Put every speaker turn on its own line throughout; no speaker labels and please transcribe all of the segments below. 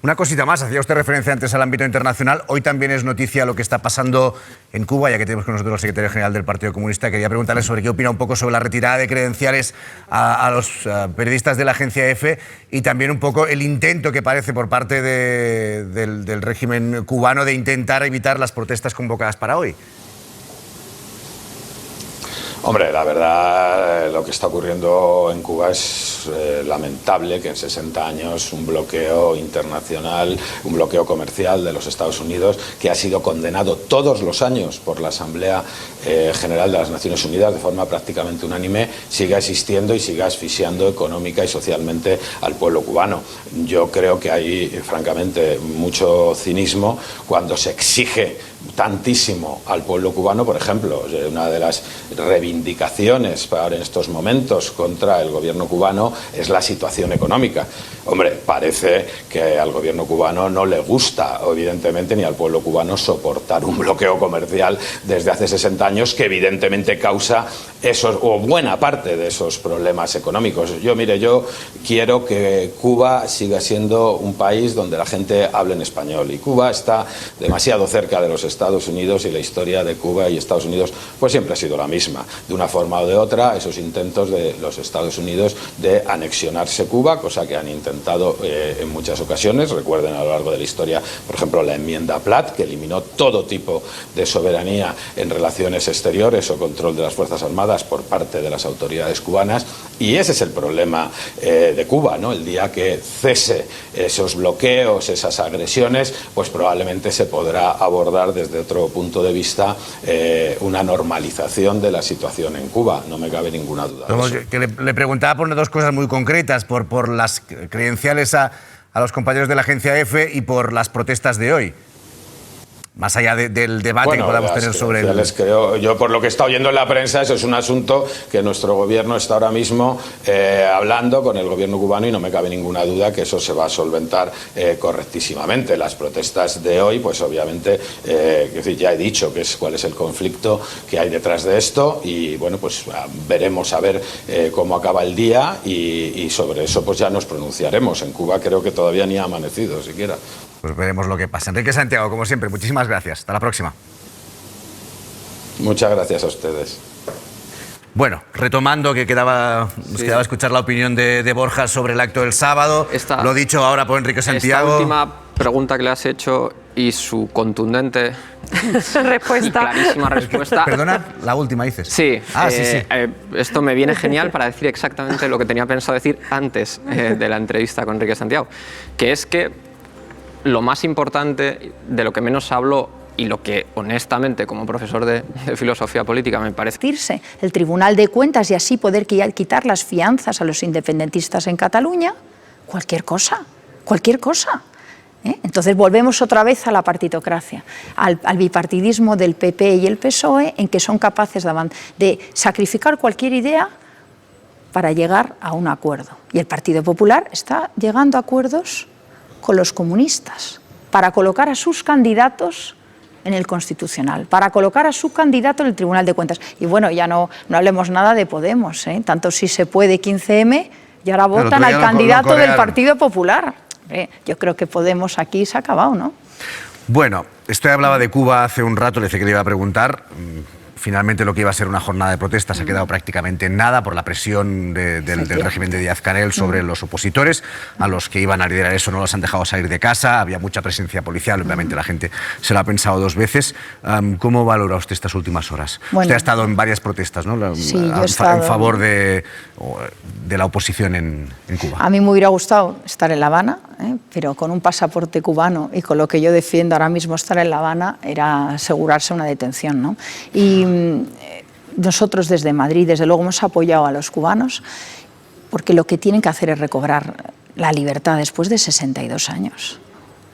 Una cosita más, hacía usted referencia antes al ámbito internacional. Hoy también es noticia lo que está pasando en Cuba, ya que tenemos con nosotros al secretario general del Partido Comunista. Quería preguntarle sobre qué opina un poco sobre la retirada de credenciales a los periodistas de la agencia EFE y también un poco el intento que parece por parte del régimen cubano de intentar evitar las protestas convocadas para hoy.
Hombre, la verdad, lo que está ocurriendo en Cuba es lamentable, que en 60 años un bloqueo internacional, un bloqueo comercial de los Estados Unidos, que ha sido condenado todos los años por la Asamblea General de las Naciones Unidas de forma prácticamente unánime, siga existiendo y siga asfixiando económica y socialmente al pueblo cubano. Yo creo que hay, francamente, mucho cinismo cuando se exige tantísimo al pueblo cubano. Por ejemplo, una de las reivindicaciones ahora en estos momentos contra el gobierno cubano es la situación económica. Hombre, parece que al gobierno cubano no le gusta, evidentemente, ni al pueblo cubano soportar un bloqueo comercial desde hace 60 años que evidentemente causa esos, o buena parte de esos problemas económicos. Yo quiero que Cuba siga siendo un país donde la gente hable en español, y Cuba está demasiado cerca de los Estados Unidos, y la historia de Cuba y Estados Unidos pues siempre ha sido la misma. De una forma o de otra, esos intentos de los Estados Unidos de anexionarse Cuba, cosa que han intentado en muchas ocasiones. Recuerden a lo largo de la historia, por ejemplo, la enmienda Platt, que eliminó todo tipo de soberanía en relaciones exteriores o control de las Fuerzas Armadas por parte de las autoridades cubanas. Y ese es el problema de Cuba, ¿no? El día que cese esos bloqueos, esas agresiones, pues probablemente se podrá abordar desde otro punto de vista una normalización de la situación en Cuba. No me cabe ninguna duda de eso.
Que le preguntaba por dos cosas muy concretas, por las credenciales a los compañeros de la agencia EFE y por las protestas de hoy. Más allá del debate que podamos tener sobre
creo, yo por lo que está oyendo en la prensa, eso es un asunto que nuestro gobierno está ahora mismo hablando con el gobierno cubano, y no me cabe ninguna duda que eso se va a solventar correctísimamente. Las protestas de hoy, pues obviamente, ya he dicho cuál es el conflicto que hay detrás de esto, y bueno, pues veremos a ver cómo acaba el día, y sobre eso pues ya nos pronunciaremos. En Cuba creo que todavía ni ha amanecido siquiera.
Pues veremos lo que pasa. Enrique Santiago, como siempre, muchísimas gracias. Hasta la próxima.
Muchas gracias a ustedes.
Bueno, retomando, que nos quedaba escuchar la opinión de Borja sobre el acto del sábado. Lo dicho ahora por Enrique Santiago.
Esta última pregunta que le has hecho y su contundente
respuesta.
Y clarísima respuesta.
Perdona, la última dices.
Sí.
Sí.
Esto me viene genial para decir exactamente lo que tenía pensado decir antes de la entrevista con Enrique Santiago, que es que lo más importante, de lo que menos hablo, y lo que honestamente como profesor de filosofía política me parece...
El Tribunal de Cuentas, y así poder quitar las fianzas a los independentistas en Cataluña, cualquier cosa. Entonces volvemos otra vez a la partitocracia, al bipartidismo del PP y el PSOE, en que son capaces de sacrificar cualquier idea para llegar a un acuerdo. Y el Partido Popular está llegando a acuerdos con los comunistas para colocar a sus candidatos en el Constitucional, para colocar a su candidato en el Tribunal de Cuentas. Y bueno, ya no hablemos nada de Podemos, tanto si se puede 15M, y ahora votan al candidato del Partido Popular. Yo creo que Podemos aquí se ha acabado, ¿no?
Bueno, usted hablaba de Cuba hace un rato, le decía que le iba a preguntar. Finalmente lo que iba a ser una jornada de protestas ha quedado prácticamente en nada por la presión del régimen de Díaz-Canel sobre los opositores. A los que iban a liderar eso no los han dejado salir de casa, había mucha presencia policial, obviamente la gente se lo ha pensado dos veces. ¿Cómo valora usted estas últimas horas?
Bueno,
usted ha estado en varias protestas, ¿no?
Sí, yo he estado
en favor de la oposición en Cuba.
A mí me hubiera gustado estar en La Habana, pero con un pasaporte cubano y con lo que yo defiendo ahora mismo, estar en La Habana era asegurarse una detención, ¿no? Y nosotros desde Madrid, desde luego, hemos apoyado a los cubanos, porque lo que tienen que hacer es recobrar la libertad después de 62 años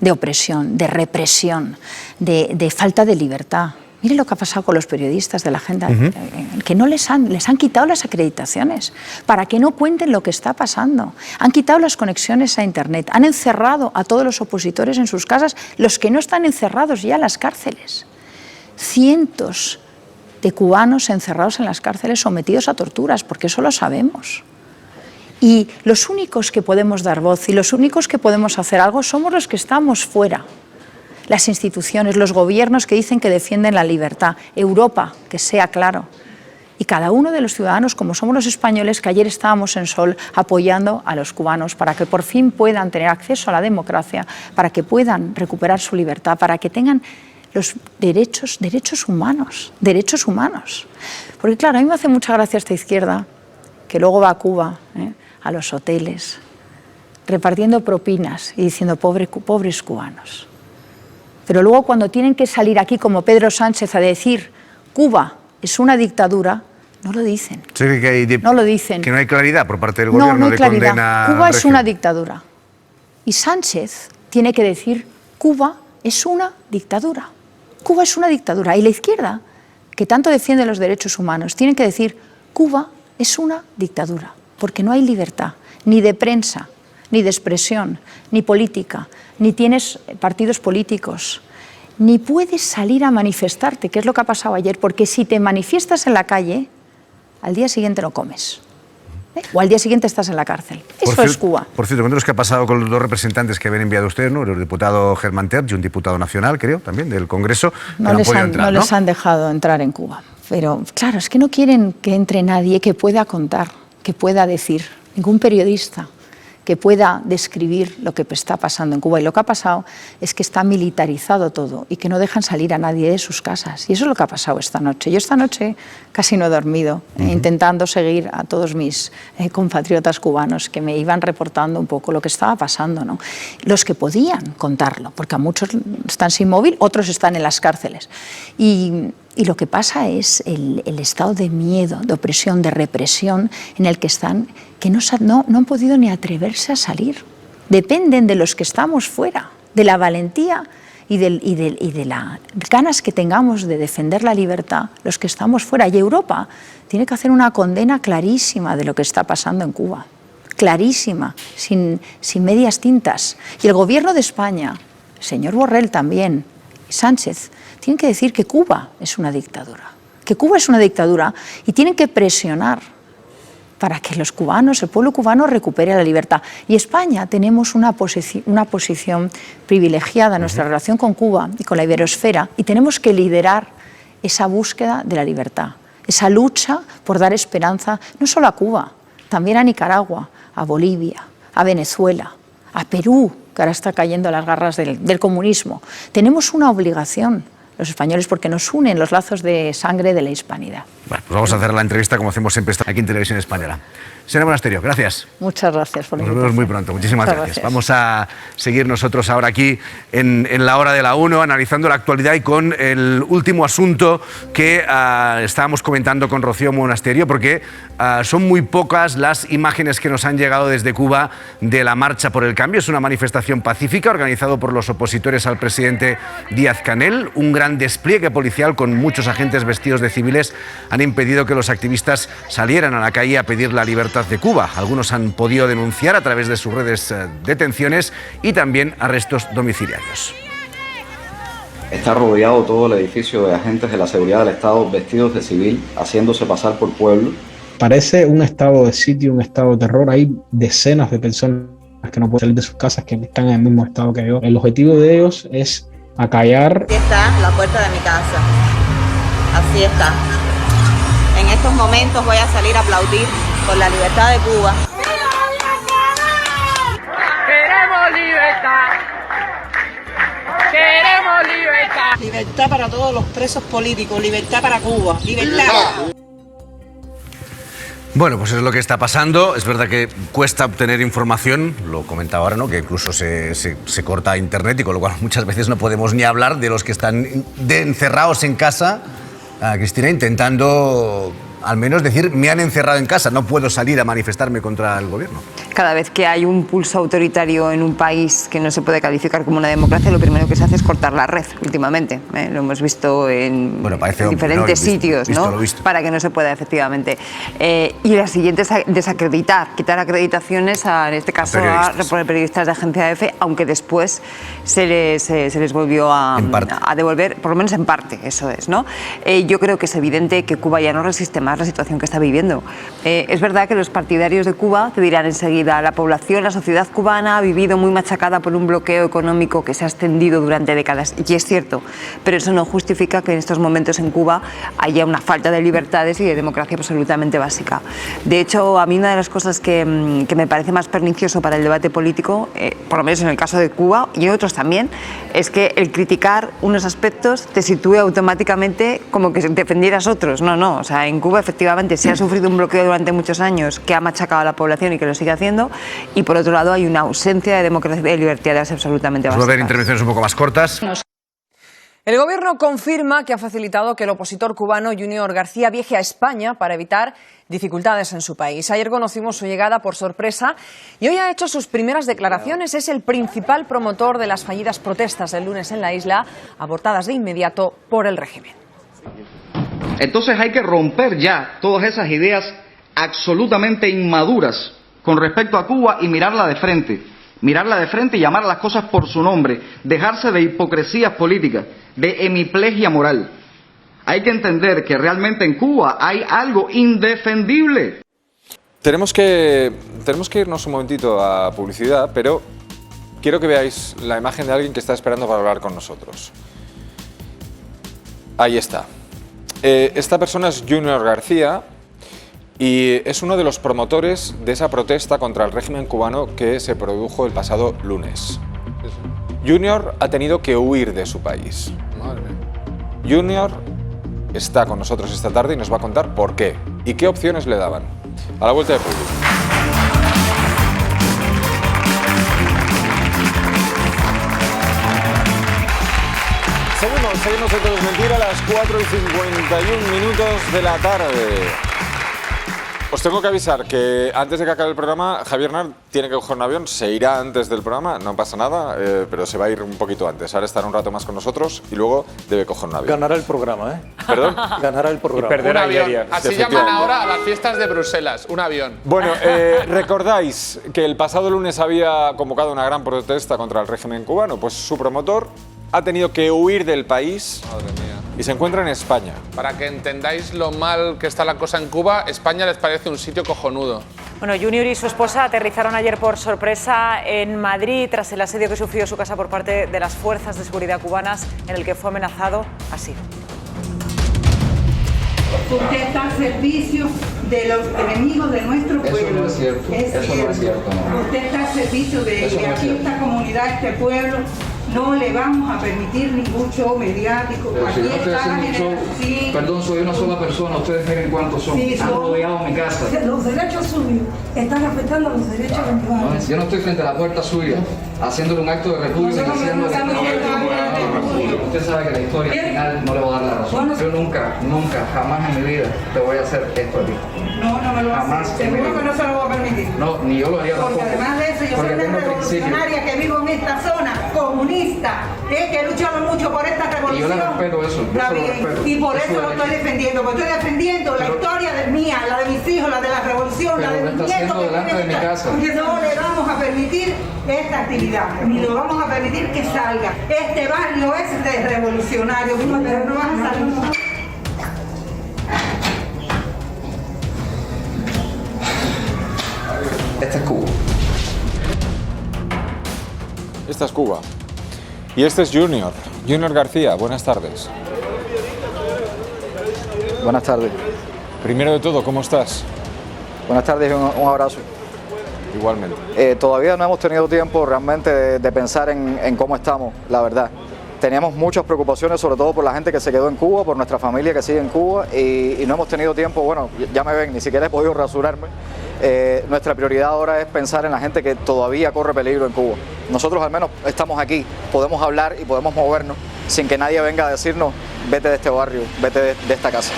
de opresión, de represión, de falta de libertad. Miren lo que ha pasado con los periodistas de la agenda, que no les han quitado las acreditaciones para que no cuenten lo que está pasando. Han quitado las conexiones a Internet, han encerrado a todos los opositores en sus casas, los que no están encerrados ya en las cárceles. Cientos de cubanos encerrados en las cárceles sometidos a torturas, porque eso lo sabemos. Y los únicos que podemos dar voz y los únicos que podemos hacer algo somos los que estamos fuera. Las instituciones, los gobiernos que dicen que defienden la libertad, Europa, que sea claro. Y cada uno de los ciudadanos, como somos los españoles, que ayer estábamos en Sol apoyando a los cubanos para que por fin puedan tener acceso a la democracia, para que puedan recuperar su libertad, para que tengan los derechos humanos, derechos humanos. Porque claro, a mí me hace mucha gracia esta izquierda, que luego va a Cuba, a los hoteles, repartiendo propinas y diciendo pobres cubanos. Pero luego cuando tienen que salir aquí como Pedro Sánchez a decir Cuba es una dictadura, no lo dicen.
Sí,
no lo dicen.
Que no hay claridad por parte del gobierno
no hay
de
claridad.
condena.
Cuba es una dictadura. Y Sánchez tiene que decir Cuba es una dictadura. Cuba es una dictadura. Y la izquierda, que tanto defiende los derechos humanos, tiene que decir Cuba es una dictadura. Porque no hay libertad, ni de prensa, ni de expresión, ni política, ni tienes partidos políticos, ni puedes salir a manifestarte, que es lo que ha pasado ayer, porque si te manifiestas en la calle, al día siguiente no comes. O al día siguiente estás en la cárcel. Eso es Cuba.
Por cierto, cuéntanos qué ha pasado con los dos representantes que habían enviado ustedes, ¿no? El diputado Germán Terch y un diputado nacional, creo, también, del Congreso.
No les han dejado entrar en Cuba. Pero claro, es que no quieren que entre nadie que pueda contar, que pueda decir, ningún periodista que pueda describir lo que está pasando en Cuba. Y lo que ha pasado es que está militarizado todo y que no dejan salir a nadie de sus casas. Y eso es lo que ha pasado esta noche. Yo esta noche casi no he dormido, intentando seguir a todos mis compatriotas cubanos que me iban reportando un poco lo que estaba pasando, ¿no? Los que podían contarlo, porque a muchos están sin móvil, otros están en las cárceles. Y lo que pasa es el estado de miedo, de opresión, de represión en el que están, que no han podido ni atreverse a salir. Dependen de los que estamos fuera, de la valentía y de las ganas que tengamos de defender la libertad, los que estamos fuera. Y Europa tiene que hacer una condena clarísima de lo que está pasando en Cuba, clarísima, sin medias tintas. Y el gobierno de España, el señor Borrell también, y Sánchez, tienen que decir que Cuba es una dictadura, que Cuba es una dictadura y tienen que presionar para que los cubanos, el pueblo cubano recupere la libertad. Y España tenemos una posición privilegiada en nuestra relación con Cuba y con la iberosfera y tenemos que liderar esa búsqueda de la libertad, esa lucha por dar esperanza no solo a Cuba, también a Nicaragua, a Bolivia, a Venezuela, a Perú, que ahora está cayendo a las garras del comunismo. Tenemos una obligación, los españoles, porque nos unen los lazos de sangre de la hispanidad.
Bueno, pues vamos a hacer la entrevista como hacemos siempre aquí en Televisión Española. Señora Monasterio, gracias.
Muchas gracias por la invitación.
Nos vemos muy pronto. Muchísimas gracias. Vamos a seguir nosotros ahora aquí en la hora de la 1, analizando la actualidad y con el último asunto que estábamos comentando con Rocío Monasterio, porque son muy pocas las imágenes que nos han llegado desde Cuba de la Marcha por el Cambio. Es una manifestación pacífica organizada por los opositores al presidente Díaz-Canel. Un gran despliegue policial con muchos agentes vestidos de civiles han impedido que los activistas salieran a la calle a pedir la libertad de Cuba. Algunos han podido denunciar a través de sus redes detenciones y también arrestos domiciliarios.
Está rodeado todo el edificio de agentes de la seguridad del Estado vestidos de civil, haciéndose pasar por pueblo.
Parece un estado de sitio, un estado de terror. Hay decenas de personas que no pueden salir de sus casas, que están en el mismo estado que yo. El objetivo de ellos es acallar.
Aquí está la puerta de mi casa. Así está. En estos momentos voy a salir a aplaudir por la libertad de Cuba.
¡Queremos libertad! ¡Queremos libertad!
Libertad para todos los presos políticos, libertad para Cuba, libertad.
Bueno, pues es lo que está pasando. Es verdad que cuesta obtener información, lo comentaba ahora, ¿no? Que incluso se corta internet y con lo cual muchas veces no podemos ni hablar de los que están encerrados en casa, Cristina, intentando al menos decir, me han encerrado en casa, no puedo salir a manifestarme contra el gobierno.
Cada vez que hay un pulso autoritario en un país que no se puede calificar como una democracia, lo primero que se hace es cortar la red últimamente. Lo hemos visto en diferentes sitios, ¿no? Para que no se pueda, efectivamente. Y la siguiente es desacreditar, quitar acreditaciones, en este caso a periodistas de Agencia EFE, aunque después se les volvió a devolver, por lo menos en parte, eso es, ¿no? Yo creo que es evidente que Cuba ya no resiste más además la situación que está viviendo. Es verdad que los partidarios de Cuba te dirán enseguida, la población, la sociedad cubana ha vivido muy machacada por un bloqueo económico que se ha extendido durante décadas, y es cierto, pero eso no justifica que en estos momentos en Cuba haya una falta de libertades y de democracia absolutamente básica. De hecho, a mí una de las cosas que me parece más pernicioso para el debate político, por lo menos en el caso de Cuba y en otros también, es que el criticar unos aspectos te sitúe automáticamente como que defendieras otros. No, o sea, en Cuba efectivamente se ha sufrido un bloqueo durante muchos años que ha machacado a la población y que lo sigue haciendo, y por otro lado hay una ausencia de democracia y de libertades absolutamente básicas.
Va a haber intervenciones un poco más cortas.
El Gobierno confirma que ha facilitado que el opositor cubano Junior García viaje a España para evitar dificultades en su país. Ayer conocimos su llegada por sorpresa y hoy ha hecho sus primeras declaraciones. Es el principal promotor de las fallidas protestas del lunes en la isla, abortadas de inmediato por el régimen.
Entonces hay que romper ya todas esas ideas absolutamente inmaduras con respecto a Cuba y mirarla de frente y llamar a las cosas por su nombre, dejarse de hipocresías políticas, de hemiplegia moral. Hay que entender que realmente en Cuba hay algo indefendible.
Tenemos que irnos un momentito a publicidad, pero quiero que veáis la imagen de alguien que está esperando para hablar con nosotros. Ahí está. Esta persona es Junior García y es uno de los promotores de esa protesta contra el régimen cubano que se produjo el pasado lunes. Junior ha tenido que huir de su país.
Madre mía.
Junior está con nosotros esta tarde y nos va a contar por qué y qué opciones le daban. A la vuelta de público. Seguimos en Todo es Mentira a las 4:51 de la tarde. Os tengo que avisar que antes de que acabe el programa, Javier Nart tiene que coger un avión, se irá antes del programa, no pasa nada, pero se va a ir un poquito antes. Ahora estará un rato más con nosotros y luego debe coger un avión.
Ganará el programa, ¿eh?
¿Perdón?
Ganará el programa.
Y perderá un avión. Así llaman ahora a las fiestas de Bruselas, un avión.
Bueno, ¿recordáis que el pasado lunes había convocado una gran protesta contra el régimen cubano? Pues su promotor ha tenido que huir del país.
Madre mía.
Y se encuentra en España.
Para que entendáis lo mal que está la cosa en Cuba, España les parece un sitio cojonudo.
Bueno, Junior y su esposa aterrizaron ayer por sorpresa en Madrid tras el asedio que sufrió su casa por parte de las fuerzas de seguridad cubanas, en el que fue amenazado así.
Usted está al servicio de los enemigos de nuestro pueblo.
Eso no es cierto. Eso no es cierto. No.
Usted está al servicio de aquí, esta comunidad, este pueblo. No le vamos a permitir ningún show mediático.
Pero
aquí
si no estoy
está
haciendo un show,
sí.
Perdón, soy una sola persona, ustedes miren cuántos son.
Sí,
han rodeado mi casa.
Los derechos suyos están afectando a los derechos de mi
No, yo no estoy frente a la puerta suya, haciéndole un acto de repudio. Usted sabe que la historia al final no le va a dar la razón. Yo nunca, jamás en mi vida te voy a hacer esto a ti.
No me lo hace. Seguro que no se lo voy a permitir.
No, ni yo lo haría tampoco.
Porque además de eso, yo soy una revolucionaria que vivo en esta zona, comunista, que he luchado mucho por esta revolución.
Y yo le respeto eso.
Y por eso lo estoy defendiendo, porque estoy defendiendo la historia mía, la de mis hijos, la de la revolución, la de mis nietos.
Delante de mi casa.
No le vamos a permitir esta actividad, ni lo vamos a permitir que salga. Este barrio es de revolucionario, pero no van a salir.
Esta es Cuba.
Esta es Cuba. Y este es Junior García. Buenas tardes.
Buenas tardes.
Primero de todo, ¿cómo estás?
Buenas tardes y un abrazo.
Igualmente.
Todavía no hemos tenido tiempo realmente de pensar en cómo estamos, la verdad. Teníamos muchas preocupaciones, sobre todo por la gente que se quedó en Cuba, por nuestra familia que sigue en Cuba y no hemos tenido tiempo, bueno, ya me ven, ni siquiera he podido rasurarme. Nuestra prioridad ahora es pensar en la gente que todavía corre peligro en Cuba. Nosotros al menos estamos aquí, podemos hablar y podemos movernos sin que nadie venga a decirnos vete de este barrio, vete de esta casa.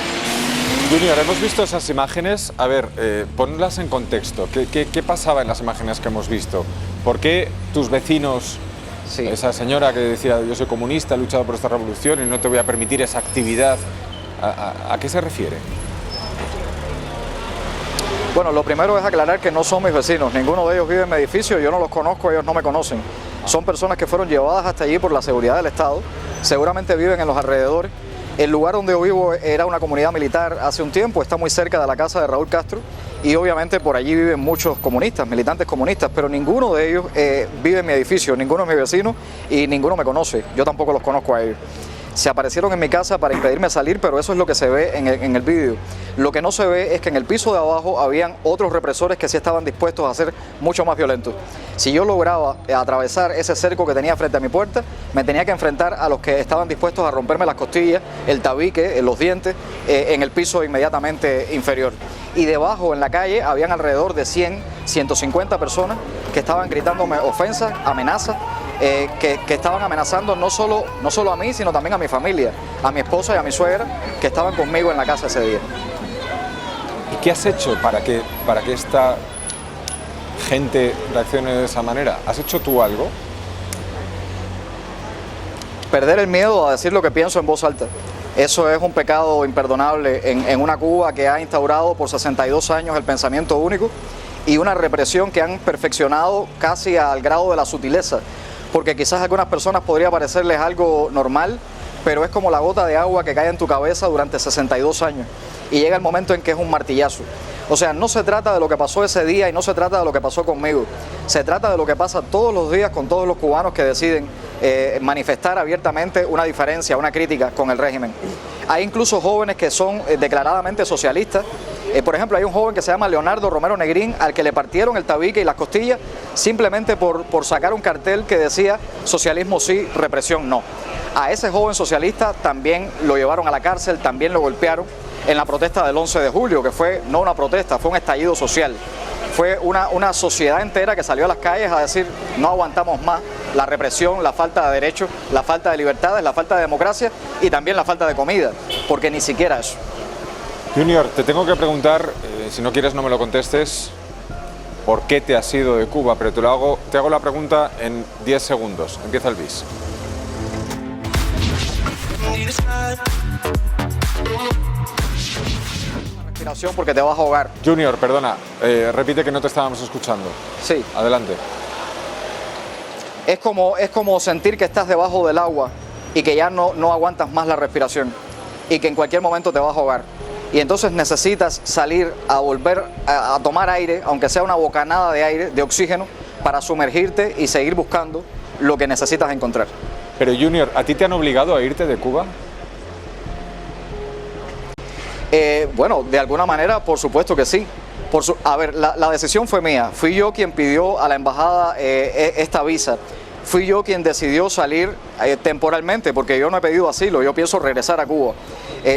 Junior, hemos visto esas imágenes. A ver, ponlas en contexto. ¿Qué pasaba en las imágenes que hemos visto? ¿Por qué tus vecinos, sí, esa señora que decía yo soy comunista, he luchado por esta revolución y no te voy a permitir esa actividad, ¿a qué se refiere?
Bueno, lo primero es aclarar que no son mis vecinos, ninguno de ellos vive en mi edificio, yo no los conozco, ellos no me conocen. Son personas que fueron llevadas hasta allí por la seguridad del Estado, seguramente viven en los alrededores El lugar donde yo vivo era una comunidad militar hace un tiempo, está muy cerca de la casa de Raúl Castro y obviamente por allí viven muchos comunistas, militantes comunistas, pero ninguno de ellos vive en mi edificio, ninguno es mi vecino y ninguno me conoce, yo tampoco los conozco a ellos. Se aparecieron en mi casa para impedirme salir, pero eso es lo que se ve en el vídeo. Lo que no se ve es que en el piso de abajo habían otros represores que sí estaban dispuestos a ser mucho más violentos. Si yo lograba atravesar ese cerco que tenía frente a mi puerta, me tenía que enfrentar a los que estaban dispuestos a romperme las costillas, el tabique, los dientes, en el piso inmediatamente inferior. Y debajo, en la calle, habían alrededor de 100, 150 personas que estaban gritándome ofensas, amenazas, que estaban amenazando no solo a mí, sino también a mi familia, a mi esposa y a mi suegra, que estaban conmigo en la casa ese día.
¿Y qué has hecho para que esta gente reaccione de esa manera? ¿Has hecho tú algo?
Perder el miedo a decir lo que pienso en voz alta. Eso es un pecado imperdonable en una Cuba que ha instaurado por 62 años el pensamiento único y una represión que han perfeccionado casi al grado de la sutileza. Porque quizás a algunas personas podría parecerles algo normal, pero es como la gota de agua que cae en tu cabeza durante 62 años y llega el momento en que es un martillazo. O sea, no se trata de lo que pasó ese día y no se trata de lo que pasó conmigo, se trata de lo que pasa todos los días con todos los cubanos que deciden manifestar abiertamente una diferencia, una crítica con el régimen. Hay incluso jóvenes que son declaradamente socialistas. Por ejemplo, hay un joven que se llama Leonardo Romero Negrín, al que le partieron el tabique y las costillas simplemente por sacar un cartel que decía socialismo sí, represión no. A ese joven socialista también lo llevaron a la cárcel, también lo golpearon en la protesta del 11 de julio, que fue no una protesta, fue un estallido social. Fue una sociedad entera que salió a las calles a decir no aguantamos más la represión, la falta de derechos, la falta de libertades, la falta de democracia y también la falta de comida, porque ni siquiera eso.
Junior, te tengo que preguntar, si no quieres no me lo contestes, ¿por qué te has ido de Cuba? Pero te hago la pregunta en 10 segundos. Empieza el bis.
Respiración porque te vas a ahogar.
Junior, perdona, repite que no te estábamos escuchando.
Sí.
Adelante.
Es como sentir que estás debajo del agua y que ya no aguantas más la respiración y que en cualquier momento te vas a ahogar. Y entonces necesitas salir a volver a tomar aire, aunque sea una bocanada de aire, de oxígeno, para sumergirte y seguir buscando lo que necesitas encontrar.
Pero Junior, ¿a ti te han obligado a irte de Cuba?
Bueno, de alguna manera, por supuesto que sí. A ver, la decisión fue mía. Fui yo quien pidió a la embajada esta visa. Fui yo quien decidió salir temporalmente, porque yo no he pedido asilo, yo pienso regresar a Cuba.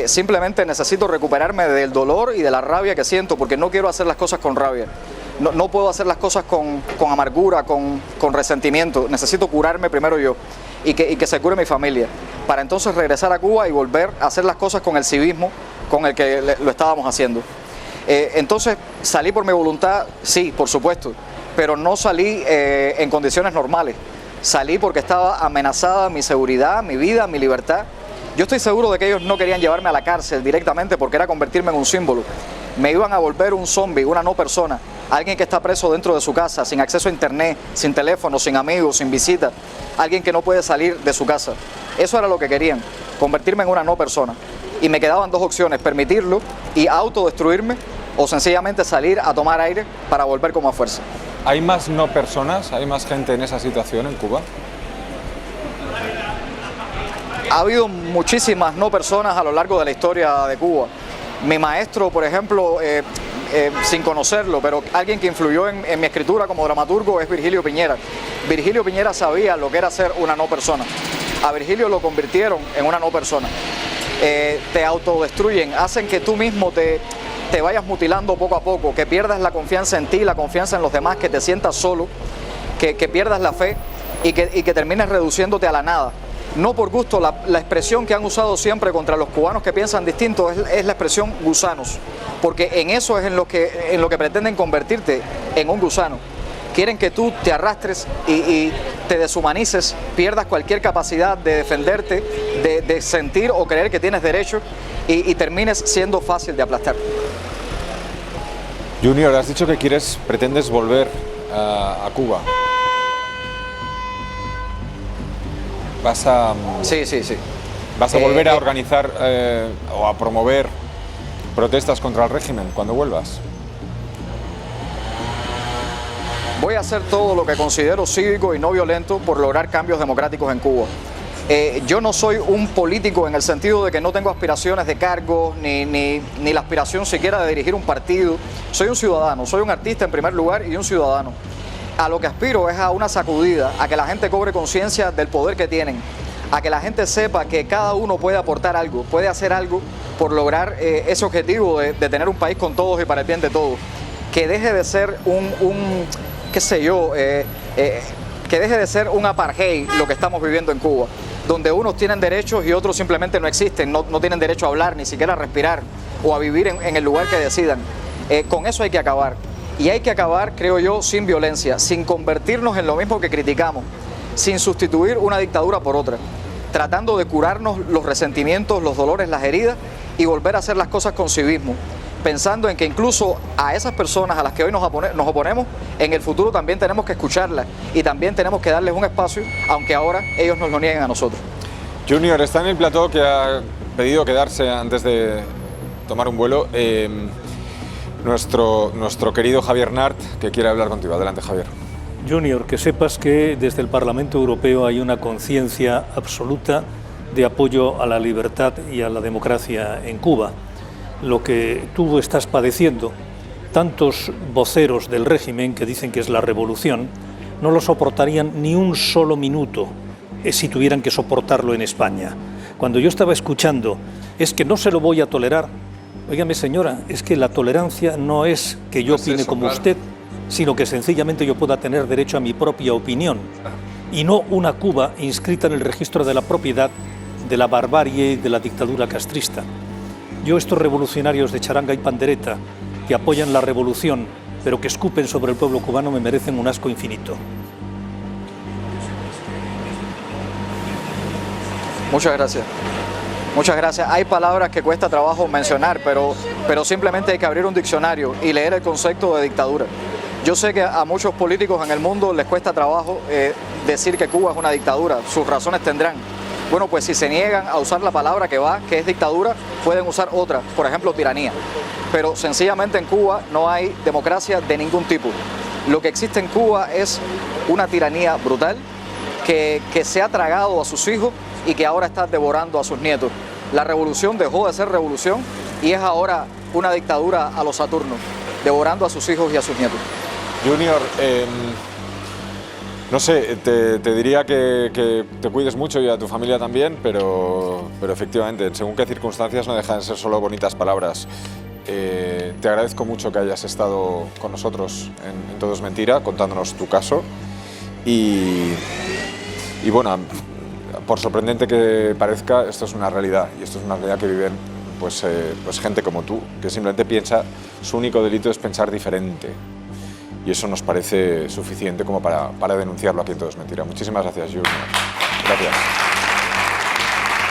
Simplemente necesito recuperarme del dolor y de la rabia que siento, porque no quiero hacer las cosas con rabia. No puedo hacer las cosas con amargura, con resentimiento. Necesito curarme primero yo y que se cure mi familia, para entonces regresar a Cuba y volver a hacer las cosas con el civismo con el que lo estábamos haciendo. Entonces salí por mi voluntad, sí, por supuesto, pero no salí en condiciones normales. Salí porque estaba amenazada mi seguridad, mi vida, mi libertad. Yo estoy seguro de que ellos no querían llevarme a la cárcel directamente porque era convertirme en un símbolo. Me iban a volver un zombie, una no persona, alguien que está preso dentro de su casa, sin acceso a internet, sin teléfono, sin amigos, sin visita, alguien que no puede salir de su casa. Eso era lo que querían, convertirme en una no persona. Y me quedaban dos opciones, permitirlo y autodestruirme o sencillamente salir a tomar aire para volver como a fuerza.
¿Hay más no personas? ¿Hay más gente en esa situación en Cuba?
Ha habido muchísimas no personas a lo largo de la historia de Cuba. Mi maestro, por ejemplo, sin conocerlo, pero alguien que influyó en mi escritura como dramaturgo es Virgilio Piñera. Virgilio Piñera sabía lo que era ser una no persona. A Virgilio lo convirtieron en una no persona. Te autodestruyen, hacen que tú mismo te vayas mutilando poco a poco, que pierdas la confianza en ti, la confianza en los demás, que te sientas solo, que pierdas la fe y que termines reduciéndote a la nada. No por gusto, la expresión que han usado siempre contra los cubanos que piensan distinto es la expresión gusanos, porque en eso es en lo que pretenden convertirte, en un gusano. Quieren que tú te arrastres y te deshumanices, pierdas cualquier capacidad de defenderte, de sentir o creer que tienes derecho y termines siendo fácil de aplastar.
Junior, has dicho que pretendes volver a Cuba.
Sí.
¿Vas a volver a organizar o a promover protestas contra el régimen cuando vuelvas?
Voy a hacer todo lo que considero cívico y no violento por lograr cambios democráticos en Cuba. Yo no soy un político en el sentido de que no tengo aspiraciones de cargo ni la aspiración siquiera de dirigir un partido. Soy un ciudadano, soy un artista en primer lugar y un ciudadano. A lo que aspiro es a una sacudida, a que la gente cobre conciencia del poder que tienen, a que la gente sepa que cada uno puede aportar algo, puede hacer algo por lograr ese objetivo de tener un país con todos y para el bien de todos. Que deje de ser qué sé yo, que deje de ser un apartheid lo que estamos viviendo en Cuba, donde unos tienen derechos y otros simplemente no existen, no tienen derecho a hablar, ni siquiera a respirar o a vivir en el lugar que decidan. Con eso hay que acabar. Y hay que acabar, creo yo, sin violencia, sin convertirnos en lo mismo que criticamos, sin sustituir una dictadura por otra, tratando de curarnos los resentimientos, los dolores, las heridas y volver a hacer las cosas con civismo, pensando en que incluso a esas personas a las que hoy nos oponemos, en el futuro también tenemos que escucharlas y también tenemos que darles un espacio, aunque ahora ellos nos lo nieguen a nosotros.
Junior, está en el plató que ha pedido quedarse antes de tomar un vuelo. Nuestro querido Javier Nart, que quiere hablar contigo. Adelante, Javier.
Junior, que sepas que desde el Parlamento Europeo hay una conciencia absoluta de apoyo a la libertad y a la democracia en Cuba. Lo que tú estás padeciendo, tantos voceros del régimen que dicen que es la revolución, no lo soportarían ni un solo minuto si tuvieran que soportarlo en España. Cuando yo estaba escuchando, es que no se lo voy a tolerar. Óigame, señora, es que la tolerancia no es que yo opine como usted, sino que sencillamente yo pueda tener derecho a mi propia opinión y no una Cuba inscrita en el registro de la propiedad de la barbarie y de la dictadura castrista. Yo, estos revolucionarios de charanga y pandereta que apoyan la revolución pero que escupen sobre el pueblo cubano, me merecen un asco infinito.
Muchas gracias. Muchas gracias. Hay palabras que cuesta trabajo mencionar, pero simplemente hay que abrir un diccionario y leer el concepto de dictadura. Yo sé que a muchos políticos en el mundo les cuesta trabajo decir que Cuba es una dictadura, sus razones tendrán. Bueno, pues si se niegan a usar la palabra que es dictadura, pueden usar otra, por ejemplo, tiranía. Pero sencillamente en Cuba no hay democracia de ningún tipo. Lo que existe en Cuba es una tiranía brutal que se ha tragado a sus hijos y que ahora está devorando a sus nietos. La revolución dejó de ser revolución y es ahora una dictadura a los Saturnos, devorando a sus hijos y a sus nietos.
Junior, no sé, te diría que te cuides mucho y a tu familia también, pero efectivamente, según qué circunstancias, no dejan de ser solo bonitas palabras. Te agradezco mucho que hayas estado con nosotros en Todo es Mentira, contándonos tu caso. Y bueno, por sorprendente que parezca, esto es una realidad, y esto es una realidad que viven pues gente como tú, que simplemente piensa, su único delito es pensar diferente. Y eso nos parece suficiente como para denunciarlo aquí en Todo es Mentira. Muchísimas gracias, Junior. Gracias.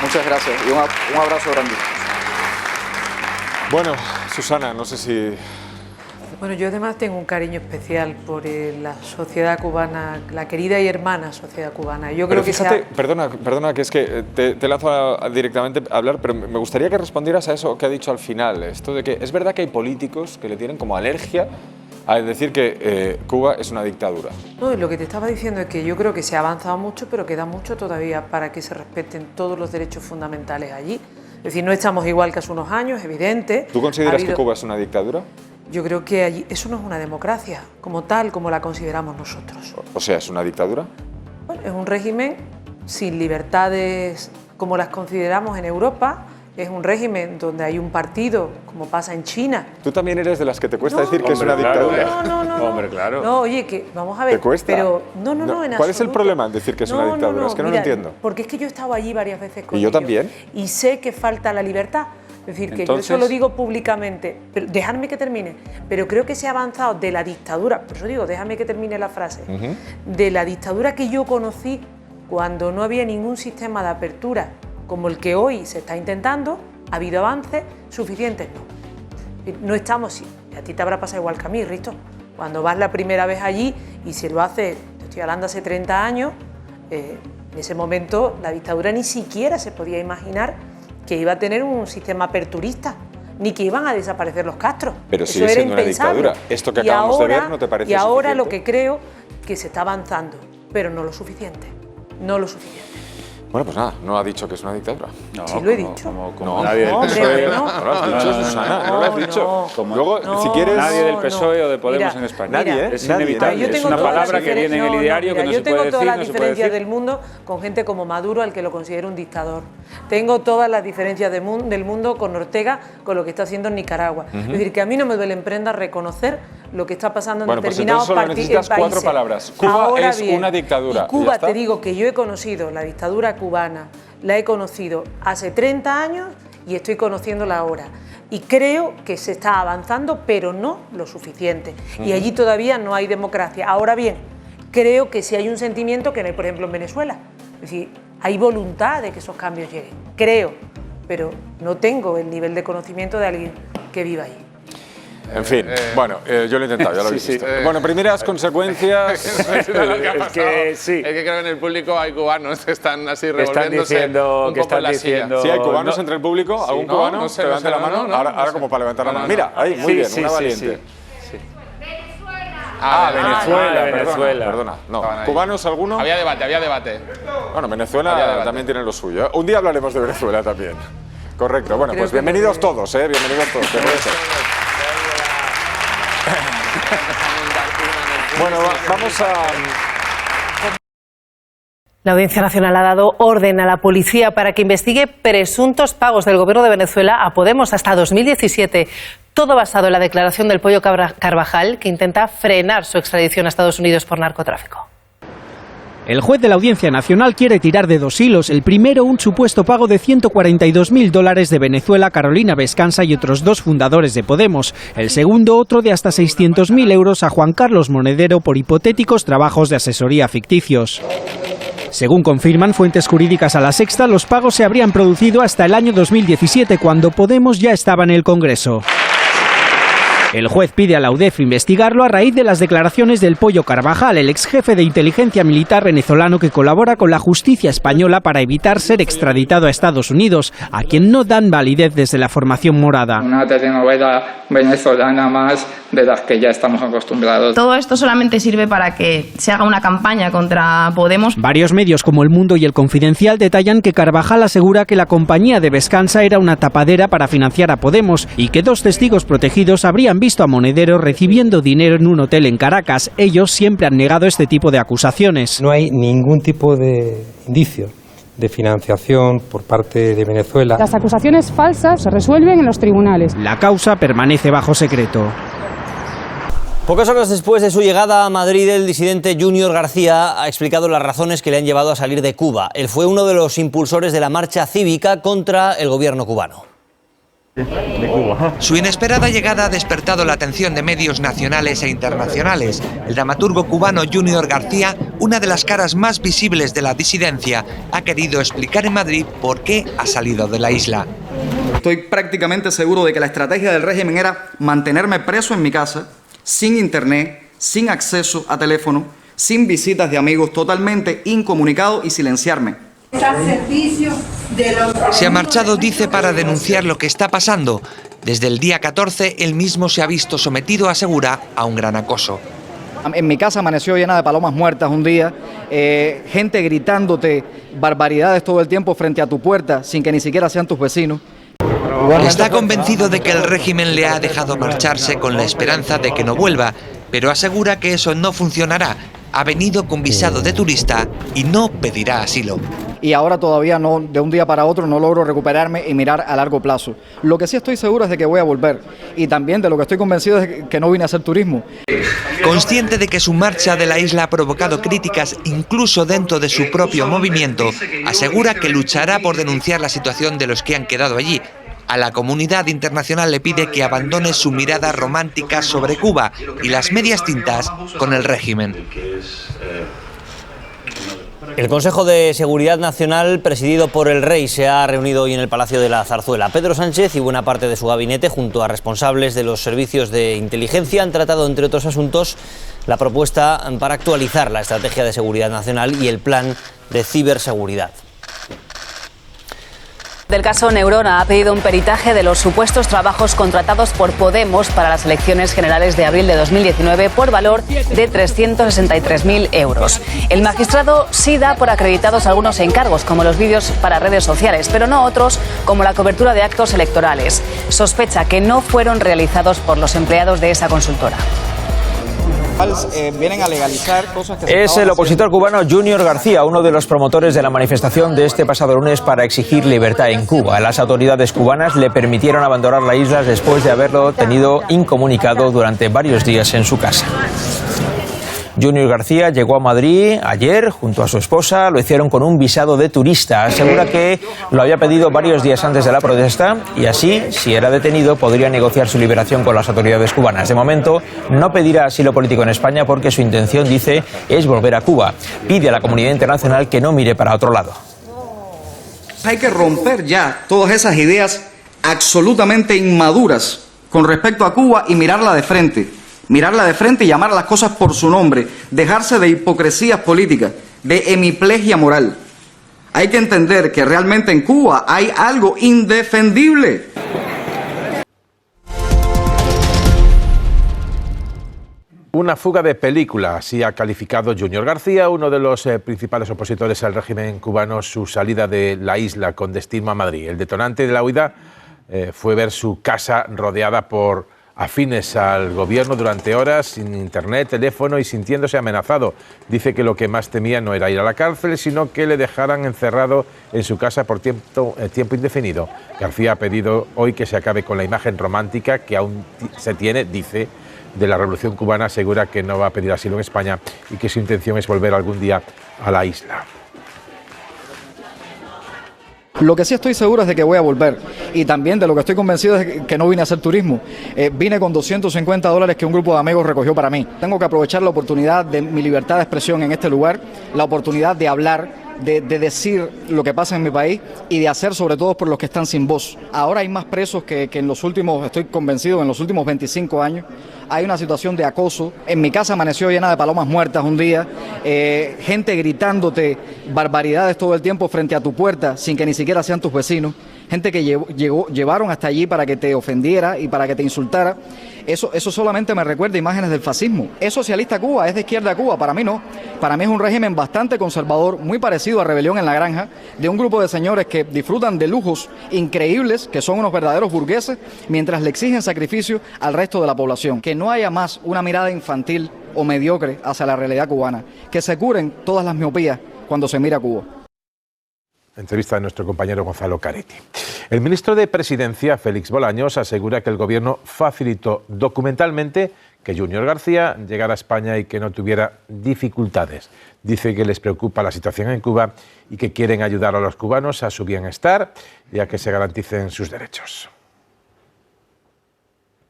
Muchas gracias y un abrazo grande.
Bueno, Susana, no sé si...
Bueno, yo además tengo un cariño especial por la sociedad cubana, la querida y hermana sociedad cubana. Yo creo que
perdona, que es que te lanzo directamente a hablar, pero me gustaría que respondieras a eso que ha dicho al final, esto de que es verdad que hay políticos que le tienen como alergia a decir que Cuba es una dictadura.
No, lo que te estaba diciendo es que yo creo que se ha avanzado mucho, pero queda mucho todavía para que se respeten todos los derechos fundamentales allí. Es decir, no estamos igual que hace unos años, evidente.
¿Tú consideras que Cuba es una dictadura?
Yo creo que allí eso no es una democracia, como tal, como la consideramos nosotros.
O sea, ¿es una dictadura?
Bueno, es un régimen sin libertades como las consideramos en Europa. Es un régimen donde hay un partido, como pasa en China.
¿Tú también eres de las que te cuesta decir que es una dictadura?
No.
Hombre, claro.
No, oye, que vamos a ver.
¿Te cuesta?
Pero no, en absoluto.
¿Cuál es el problema en decir que es una dictadura? Es que no lo entiendo.
Porque es que yo he estado allí varias veces con
ellos. ¿Y yo también?
Y sé que falta la libertad. Es decir, que yo eso lo digo públicamente. Pero dejadme que termine. Pero creo que se ha avanzado de la dictadura, por eso digo, déjame que termine la frase, de la dictadura que yo conocí cuando no había ningún sistema de apertura como el que hoy se está intentando. ¿Ha habido avances suficientes? No estamos, a ti te habrá pasado igual que a mí, Risto. Cuando vas la primera vez allí y si lo haces, te estoy hablando hace 30 años, En ese momento la dictadura ni siquiera se podía imaginar que iba a tener un sistema aperturista, ni que iban a desaparecer los castros.
Pero sigue siendo una dictadura. Esto que acabamos de ver no te parece
suficiente. Y ahora
suficiente.
lo que creo que se está avanzando, pero no lo suficiente, no lo suficiente.
Bueno, pues nada, no ha dicho que es una dictadura.
No, sí lo he dicho.
No, nadie del PSOE. No lo has dicho, Susana, no lo has dicho. Luego, si quieres...
Nadie del PSOE o de Podemos en España.
Nadie,
es inevitable. Es una palabra que viene en el ideario que no se puede decir.
Yo tengo todas las diferencias del mundo con gente como Maduro, al que lo considero un dictador. Tengo todas las diferencias del mundo con Ortega, con lo que está haciendo en Nicaragua. Es decir, que a mí no me duele en prenda reconocer lo que está pasando en determinados países.
Necesitas 4 palabras. Cuba es una dictadura.
Y Cuba, te digo que yo he conocido la dictadura cubana, la he conocido hace 30 años y estoy conociéndola ahora. Y creo que se está avanzando, pero no lo suficiente. Y allí todavía no hay democracia. Ahora bien, creo que sí hay un sentimiento que no hay, por ejemplo, en Venezuela. Es decir, hay voluntad de que esos cambios lleguen. Creo, pero no tengo el nivel de conocimiento de alguien que viva allí.
En fin, bueno, yo lo he intentado, ya lo habéis visto. Bueno, primeras consecuencias...
Es que sí. Es que creo que en el público hay cubanos que están así revolviéndose
diciendo,
un poco en la silla.
Sí, hay cubanos entre el público. ¿Algún cubano?
No sé,
que levante la mano. Ahora como para levantar la mano. Mira, ahí, muy bien, una valiente. Venezuela, perdona. No. ¿Cubanos alguno?
Había debate.
Bueno, Venezuela también tiene lo suyo. Un día hablaremos de Venezuela también. Correcto. Bueno, pues bienvenidos todos, bienvenidos todos. Bueno, vamos a...
La Audiencia Nacional ha dado orden a la policía para que investigue presuntos pagos del gobierno de Venezuela a Podemos hasta 2017. Todo basado en la declaración del Pollo Carvajal, que intenta frenar su extradición a Estados Unidos por narcotráfico.
El juez de la Audiencia Nacional quiere tirar de 2 hilos. El primero, un supuesto pago de $142.000 de Venezuela a Carolina Vescanza y otros 2 fundadores de Podemos. El segundo, otro de hasta 600.000 euros a Juan Carlos Monedero por hipotéticos trabajos de asesoría ficticios. Según confirman fuentes jurídicas a La Sexta, los pagos se habrían producido hasta el año 2017, cuando Podemos ya estaba en el Congreso. El juez pide a la UDEF investigarlo a raíz de las declaraciones del Pollo Carvajal, el ex jefe de inteligencia militar venezolano que colabora con la justicia española para evitar ser extraditado a Estados Unidos, a quien no dan validez desde la formación morada.
Una telenovela venezolana más de las que ya estamos acostumbrados.
Todo esto solamente sirve para que se haga una campaña contra Podemos.
Varios medios como El Mundo y El Confidencial detallan que Carvajal asegura que la compañía de Vescanza era una tapadera para financiar a Podemos y que 2 testigos protegidos habrían visto a Monedero recibiendo dinero en un hotel en Caracas. Ellos siempre han negado este tipo de acusaciones.
No hay ningún tipo de indicio de financiación por parte de Venezuela.
Las acusaciones falsas se resuelven en los tribunales.
La causa permanece bajo secreto.
Pocas horas después de su llegada a Madrid, el disidente Junior García ha explicado las razones que le han llevado a salir de Cuba. Él fue uno de los impulsores de la marcha cívica contra el gobierno cubano.
Su inesperada llegada ha despertado la atención de medios nacionales e internacionales. El dramaturgo cubano Junior García, una de las caras más visibles de la disidencia, ha querido explicar en Madrid por qué ha salido de la isla.
Estoy prácticamente seguro de que la estrategia del régimen era mantenerme preso en mi casa, sin internet, sin acceso a teléfono, sin visitas de amigos, totalmente incomunicado y silenciarme.
Se ha marchado, dice, para denunciar lo que está pasando. Desde el día 14, él mismo se ha visto sometido, asegura, a un gran acoso.
En mi casa amaneció llena de palomas muertas un día, gente gritándote barbaridades todo el tiempo frente a tu puerta sin que ni siquiera sean tus vecinos.
Está convencido de que el régimen le ha dejado marcharse con la esperanza de que no vuelva, pero asegura que eso no funcionará. Ha venido con visado de turista y no pedirá asilo.
Y ahora todavía no, de un día para otro no logro recuperarme y mirar a largo plazo. Lo que sí estoy seguro es de que voy a volver. Y también de lo que estoy convencido es que no vine a hacer turismo.
Consciente de que su marcha de la isla ha provocado críticas incluso dentro de su propio movimiento, asegura que luchará por denunciar la situación de los que han quedado allí. A la comunidad internacional le pide que abandone su mirada romántica sobre Cuba y las medias tintas con el régimen.
El Consejo de Seguridad Nacional, presidido por el Rey, se ha reunido hoy en el Palacio de la Zarzuela. Pedro Sánchez y buena parte de su gabinete, junto a responsables de los servicios de inteligencia, han tratado, entre otros asuntos, la propuesta para actualizar la estrategia de seguridad nacional y el plan de ciberseguridad.
Del caso Neurona ha pedido un peritaje de los supuestos trabajos contratados por Podemos para las elecciones generales de abril de 2019 por valor de 363.000 euros. El magistrado sí da por acreditados algunos encargos, como los vídeos para redes sociales, pero no otros, como la cobertura de actos electorales. Sospecha que no fueron realizados por los empleados de esa consultora.
Vienen a legalizar cosas que
es el opositor cubano Junior García, uno de los promotores de la manifestación de este pasado lunes para exigir libertad en Cuba. Las autoridades cubanas le permitieron abandonar la isla después de haberlo tenido incomunicado durante varios días en su casa. Junior García llegó a Madrid ayer junto a su esposa, lo hicieron con un visado de turista. Asegura que lo había pedido varios días antes de la protesta y así, si era detenido, podría negociar su liberación con las autoridades cubanas. De momento, no pedirá asilo político en España porque su intención, dice, es volver a Cuba. Pide a la comunidad internacional que no mire para otro lado.
Hay que romper ya todas esas ideas absolutamente inmaduras con respecto a Cuba y mirarla de frente. Mirarla de frente y llamar a las cosas por su nombre, dejarse de hipocresías políticas, de hemiplegia moral. Hay que entender que realmente en Cuba hay algo indefendible.
Una fuga de película, así ha calificado Junior García, uno de los principales opositores al régimen cubano, su salida de la isla con destino a Madrid. El detonante de la huida fue ver su casa rodeada por afines al gobierno durante horas, sin internet, teléfono y sintiéndose amenazado. Dice que lo que más temía no era ir a la cárcel, sino que le dejaran encerrado en su casa por tiempo indefinido. García ha pedido hoy que se acabe con la imagen romántica que aún se tiene, dice, de la Revolución Cubana. Asegura que no va a pedir asilo en España y que su intención es volver algún día a la isla.
Lo que sí estoy seguro es de que voy a volver, y también de lo que estoy convencido es que no vine a hacer turismo. Vine con $250 que un grupo de amigos recogió para mí. Tengo que aprovechar la oportunidad de mi libertad de expresión en este lugar, la oportunidad de hablar, de decir lo que pasa en mi país y de hacer sobre todo por los que están sin voz. Ahora hay más presos que en los últimos, estoy convencido, en los últimos 25 años. Hay una situación de acoso. En mi casa amaneció llena de palomas muertas un día, gente gritándote barbaridades todo el tiempo frente a tu puerta sin que ni siquiera sean tus vecinos. Gente que llevaron hasta allí para que te ofendiera y para que te insultara. Eso solamente me recuerda imágenes del fascismo. ¿Es socialista Cuba? ¿Es de izquierda Cuba? Para mí no. Para mí es un régimen bastante conservador, muy parecido a Rebelión en la Granja, de un grupo de señores que disfrutan de lujos increíbles, que son unos verdaderos burgueses, mientras le exigen sacrificio al resto de la población. Que no haya más una mirada infantil o mediocre hacia la realidad cubana. Que se curen todas las miopías cuando se mira a Cuba.
Entrevista de nuestro compañero Gonzalo Caretti. El ministro de Presidencia, Félix Bolaños, asegura que el gobierno facilitó documentalmente que Junior García llegara a España y que no tuviera dificultades. Dice que les preocupa la situación en Cuba y que quieren ayudar a los cubanos a su bienestar y a que se garanticen sus derechos.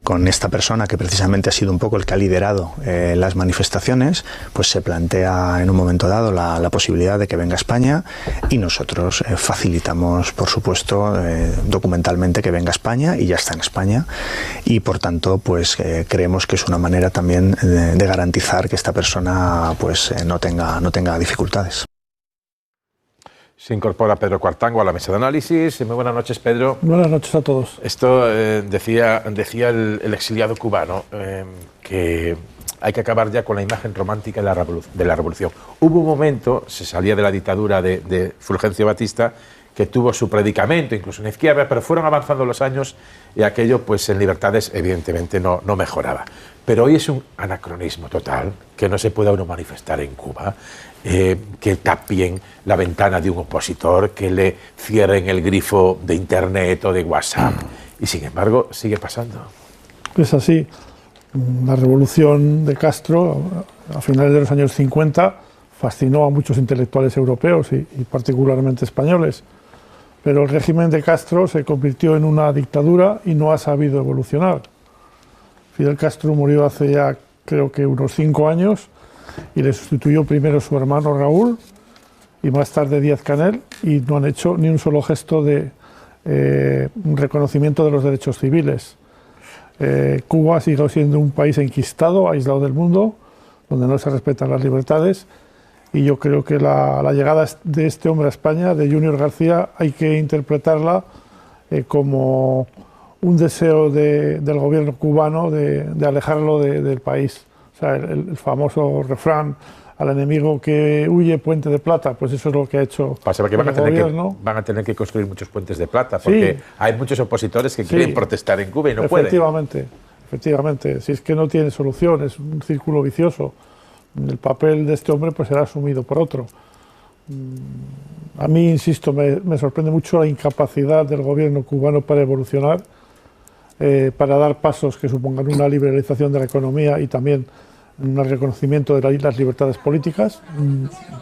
Con esta persona, que precisamente ha sido un poco el que ha liderado las manifestaciones, pues se plantea en un momento dado la posibilidad de que venga a España y nosotros facilitamos, por supuesto, documentalmente que venga a España y ya está en España y por tanto pues creemos que es una manera también de garantizar que esta persona pues no tenga dificultades.
Se incorpora Pedro Cuartango a la mesa de análisis. Muy buenas noches, Pedro.
Buenas noches a todos.
Esto decía el exiliado cubano que hay que acabar ya con la imagen romántica de la revolución. Hubo un momento, se salía de la dictadura de Fulgencio Batista, que tuvo su predicamento, incluso en la izquierda, pero fueron avanzando los años y aquello pues en libertades evidentemente no mejoraba. Pero hoy es un anacronismo total, que no se pueda uno manifestar en Cuba, que tapien la ventana de un opositor, que le cierren el grifo de internet o de WhatsApp, y sin embargo sigue pasando.
Es así. La revolución de Castro a finales de los años 50 fascinó a muchos intelectuales europeos y particularmente españoles, pero el régimen de Castro se convirtió en una dictadura y no ha sabido evolucionar. Fidel Castro murió hace ya creo que unos 5 años y le sustituyó primero su hermano Raúl y más tarde Díaz-Canel, y no han hecho ni un solo gesto de reconocimiento de los derechos civiles. Cuba sigue siendo un país enquistado, aislado del mundo, donde no se respetan las libertades, y yo creo que la llegada de este hombre a España, de Junior García, hay que interpretarla como un deseo del gobierno cubano de alejarlo del país. O sea, el famoso refrán, al enemigo que huye, puente de plata, pues eso es lo que ha hecho
que van a tener que construir muchos puentes de plata, porque hay muchos opositores que quieren protestar en Cuba y no pueden.
Efectivamente, si es que no tiene solución, es un círculo vicioso. El papel de este hombre pues será asumido por otro. A mí, insisto, me sorprende mucho la incapacidad del gobierno cubano para evolucionar, para dar pasos que supongan una liberalización de la economía y también un reconocimiento de las libertades políticas.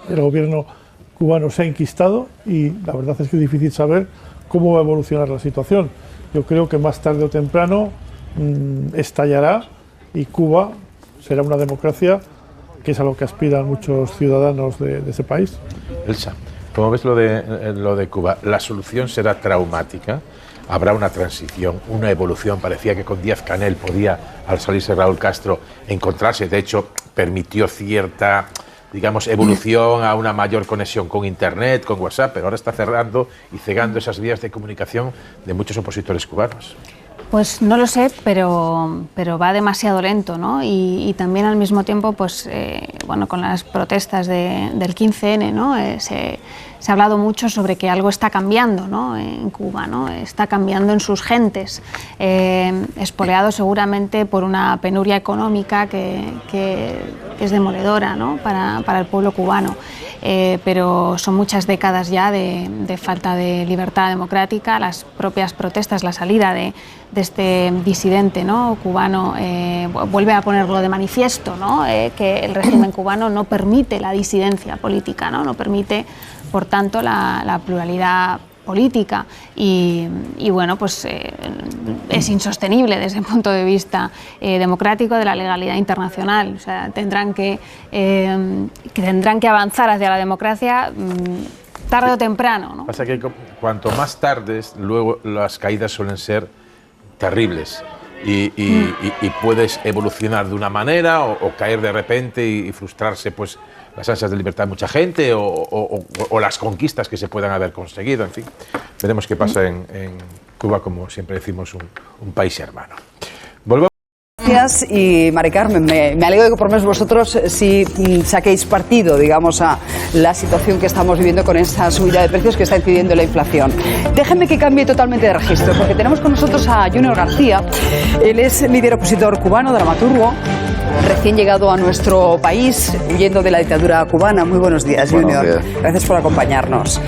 El gobierno cubano se ha enquistado y la verdad es que es difícil saber cómo va a evolucionar la situación. Yo creo que más tarde o temprano estallará y Cuba será una democracia, que es a lo que aspiran muchos ciudadanos de ese país.
Elsa, ¿cómo ves lo de Cuba? ¿La solución será traumática? ¿Habrá una transición, una evolución? Parecía que con Díaz-Canel podía, al salirse Raúl Castro, encontrarse. De hecho, permitió cierta, digamos, evolución a una mayor conexión con Internet, con WhatsApp, pero ahora está cerrando y cegando esas vías de comunicación de muchos opositores cubanos.
Pues no lo sé, pero va demasiado lento, ¿no? Y también al mismo tiempo, pues, bueno, con las protestas del 15N, ¿no? Se ha hablado mucho sobre que algo está cambiando, ¿no? En Cuba, ¿no? Está cambiando en sus gentes, espoleado seguramente por una penuria económica que es demoledora, ¿no? para el pueblo cubano. Pero son muchas décadas ya de falta de libertad democrática. Las propias protestas, la salida de este disidente, ¿no? cubano, vuelve a ponerlo de manifiesto, ¿no? Que el régimen cubano no permite la disidencia política, no permite, por tanto, la pluralidad política y bueno, pues es insostenible desde el punto de vista democrático de la legalidad internacional. O sea, tendrán que avanzar hacia la democracia tarde o temprano, ¿no?
Pasa que cuanto más tardes, luego las caídas suelen ser terribles y puedes evolucionar de una manera o caer de repente y frustrarse, pues, las ansias de libertad de mucha gente o las conquistas que se puedan haber conseguido. En fin, veremos qué pasa en Cuba, como siempre decimos, un país hermano. Volvamos.
Gracias. Y Mari Carmen, me alegro de que por lo menos vosotros sí saquéis partido, digamos, a la situación que estamos viviendo con esa subida de precios que está incidiendo la inflación. Déjenme que cambie totalmente de registro, porque tenemos con nosotros a Junior García. Él es líder opositor cubano, dramaturgo, recién llegado a nuestro país, huyendo de la dictadura cubana. Muy buenos días, Junior. Buenos días. Gracias por acompañarnos.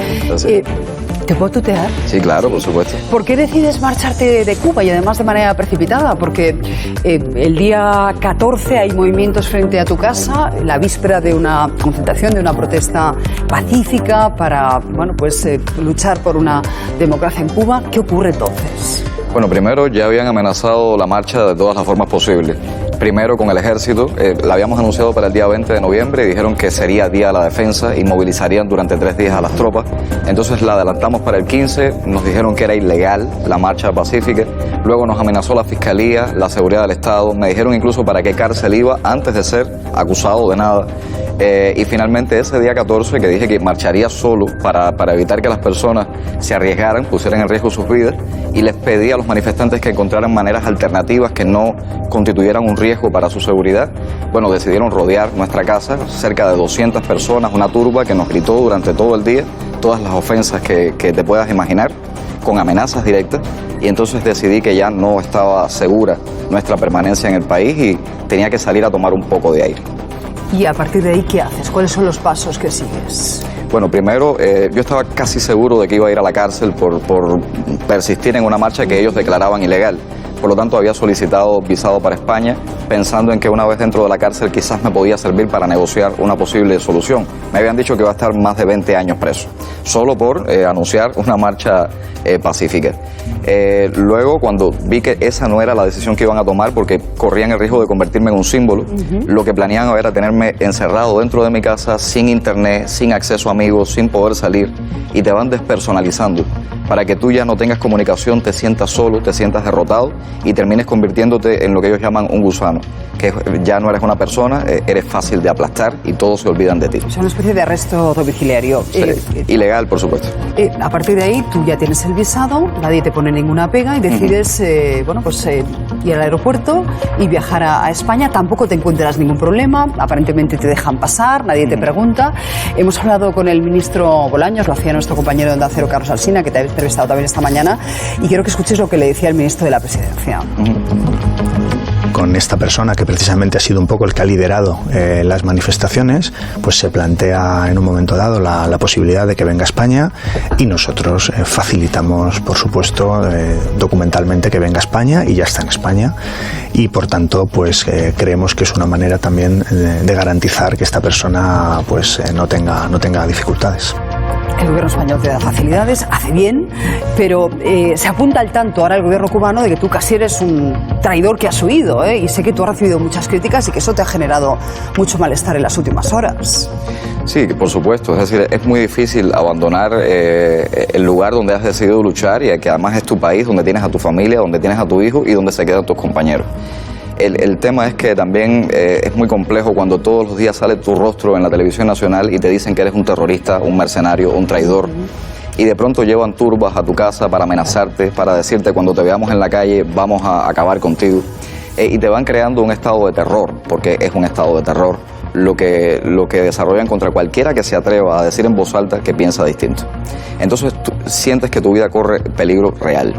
¿Te puedo tutear?
Sí, claro, por supuesto.
¿Por qué decides marcharte de Cuba y además de manera precipitada? Porque el día 14 hay movimientos frente a tu casa, la víspera de una concentración, de una protesta pacífica para, bueno, pues luchar por una democracia en Cuba. ¿Qué ocurre entonces?
Bueno, primero ya habían amenazado la marcha de todas las formas posibles. Primero con el ejército, la habíamos anunciado para el día 20 de noviembre y dijeron que sería Día de la Defensa y movilizarían durante 3 días a las tropas. Entonces la adelantamos para el 15, nos dijeron que era ilegal la marcha pacífica, luego nos amenazó la Fiscalía, la Seguridad del Estado, me dijeron incluso para qué cárcel iba antes de ser acusado de nada. Y finalmente ese día 14, que dije que marcharía solo para evitar que las personas se arriesgaran, pusieran en riesgo sus vidas, y les pedí a los manifestantes que encontraran maneras alternativas que no constituyeran un riesgo para su seguridad. Bueno, decidieron rodear nuestra casa, cerca de 200 personas, una turba que nos gritó durante todo el día todas las ofensas que te puedas imaginar, con amenazas directas, y entonces decidí que ya no estaba segura nuestra permanencia en el país y tenía que salir a tomar un poco de aire.
¿Y a partir de ahí qué haces? ¿Cuáles son los pasos que sigues?
Bueno, primero, yo estaba casi seguro de que iba a ir a la cárcel por persistir en una marcha que ellos declaraban ilegal. Por lo tanto, había solicitado visado para España, pensando en que una vez dentro de la cárcel quizás me podía servir para negociar una posible solución. Me habían dicho que iba a estar más de 20 años preso, solo por anunciar una marcha pacífica. Luego, cuando vi que esa no era la decisión que iban a tomar, porque corrían el riesgo de convertirme en un símbolo, lo que planeaban era tenerme encerrado dentro de mi casa, sin internet, sin acceso a amigos, sin poder salir, y te van despersonalizando para que tú ya no tengas comunicación, te sientas solo, te sientas derrotado y termines convirtiéndote en lo que ellos llaman un gusano. cubano, que ya no eres una persona, eres fácil de aplastar y todos se olvidan de ti.
Es una especie de arresto domiciliario.
Sí, ilegal, por supuesto.
A partir de ahí, tú ya tienes el visado, nadie te pone ninguna pega y decides ir al aeropuerto y viajar a España. Tampoco te encuentras ningún problema, aparentemente te dejan pasar, nadie te pregunta. Hemos hablado con el ministro Bolaños, lo hacía nuestro compañero de Onda Cero, Carlos Alsina, que te ha entrevistado también esta mañana, y quiero que escuches lo que le decía el ministro de la Presidencia.
Con esta persona, que precisamente ha sido un poco el que ha liderado las manifestaciones, pues se plantea en un momento dado la posibilidad de que venga a España y nosotros facilitamos, por supuesto, documentalmente que venga a España y ya está en España y por tanto pues creemos que es una manera también de garantizar que esta persona pues no tenga dificultades.
El gobierno español te da facilidades, hace bien, pero se apunta al tanto ahora el gobierno cubano de que tú casi eres un traidor que has huido, y sé que tú has recibido muchas críticas y que eso te ha generado mucho malestar en las últimas horas.
Sí, por supuesto, es decir, es muy difícil abandonar el lugar donde has decidido luchar y que además es tu país, donde tienes a tu familia, donde tienes a tu hijo y donde se quedan tus compañeros. El tema es que también es muy complejo cuando todos los días sale tu rostro en la televisión nacional y te dicen que eres un terrorista, un mercenario, un traidor. Y de pronto llevan turbas a tu casa para amenazarte, para decirte cuando te veamos en la calle vamos a acabar contigo. Y te van creando un estado de terror, porque es un estado de terror lo que desarrollan contra cualquiera que se atreva a decir en voz alta que piensa distinto. Entonces tú sientes que tu vida corre peligro real.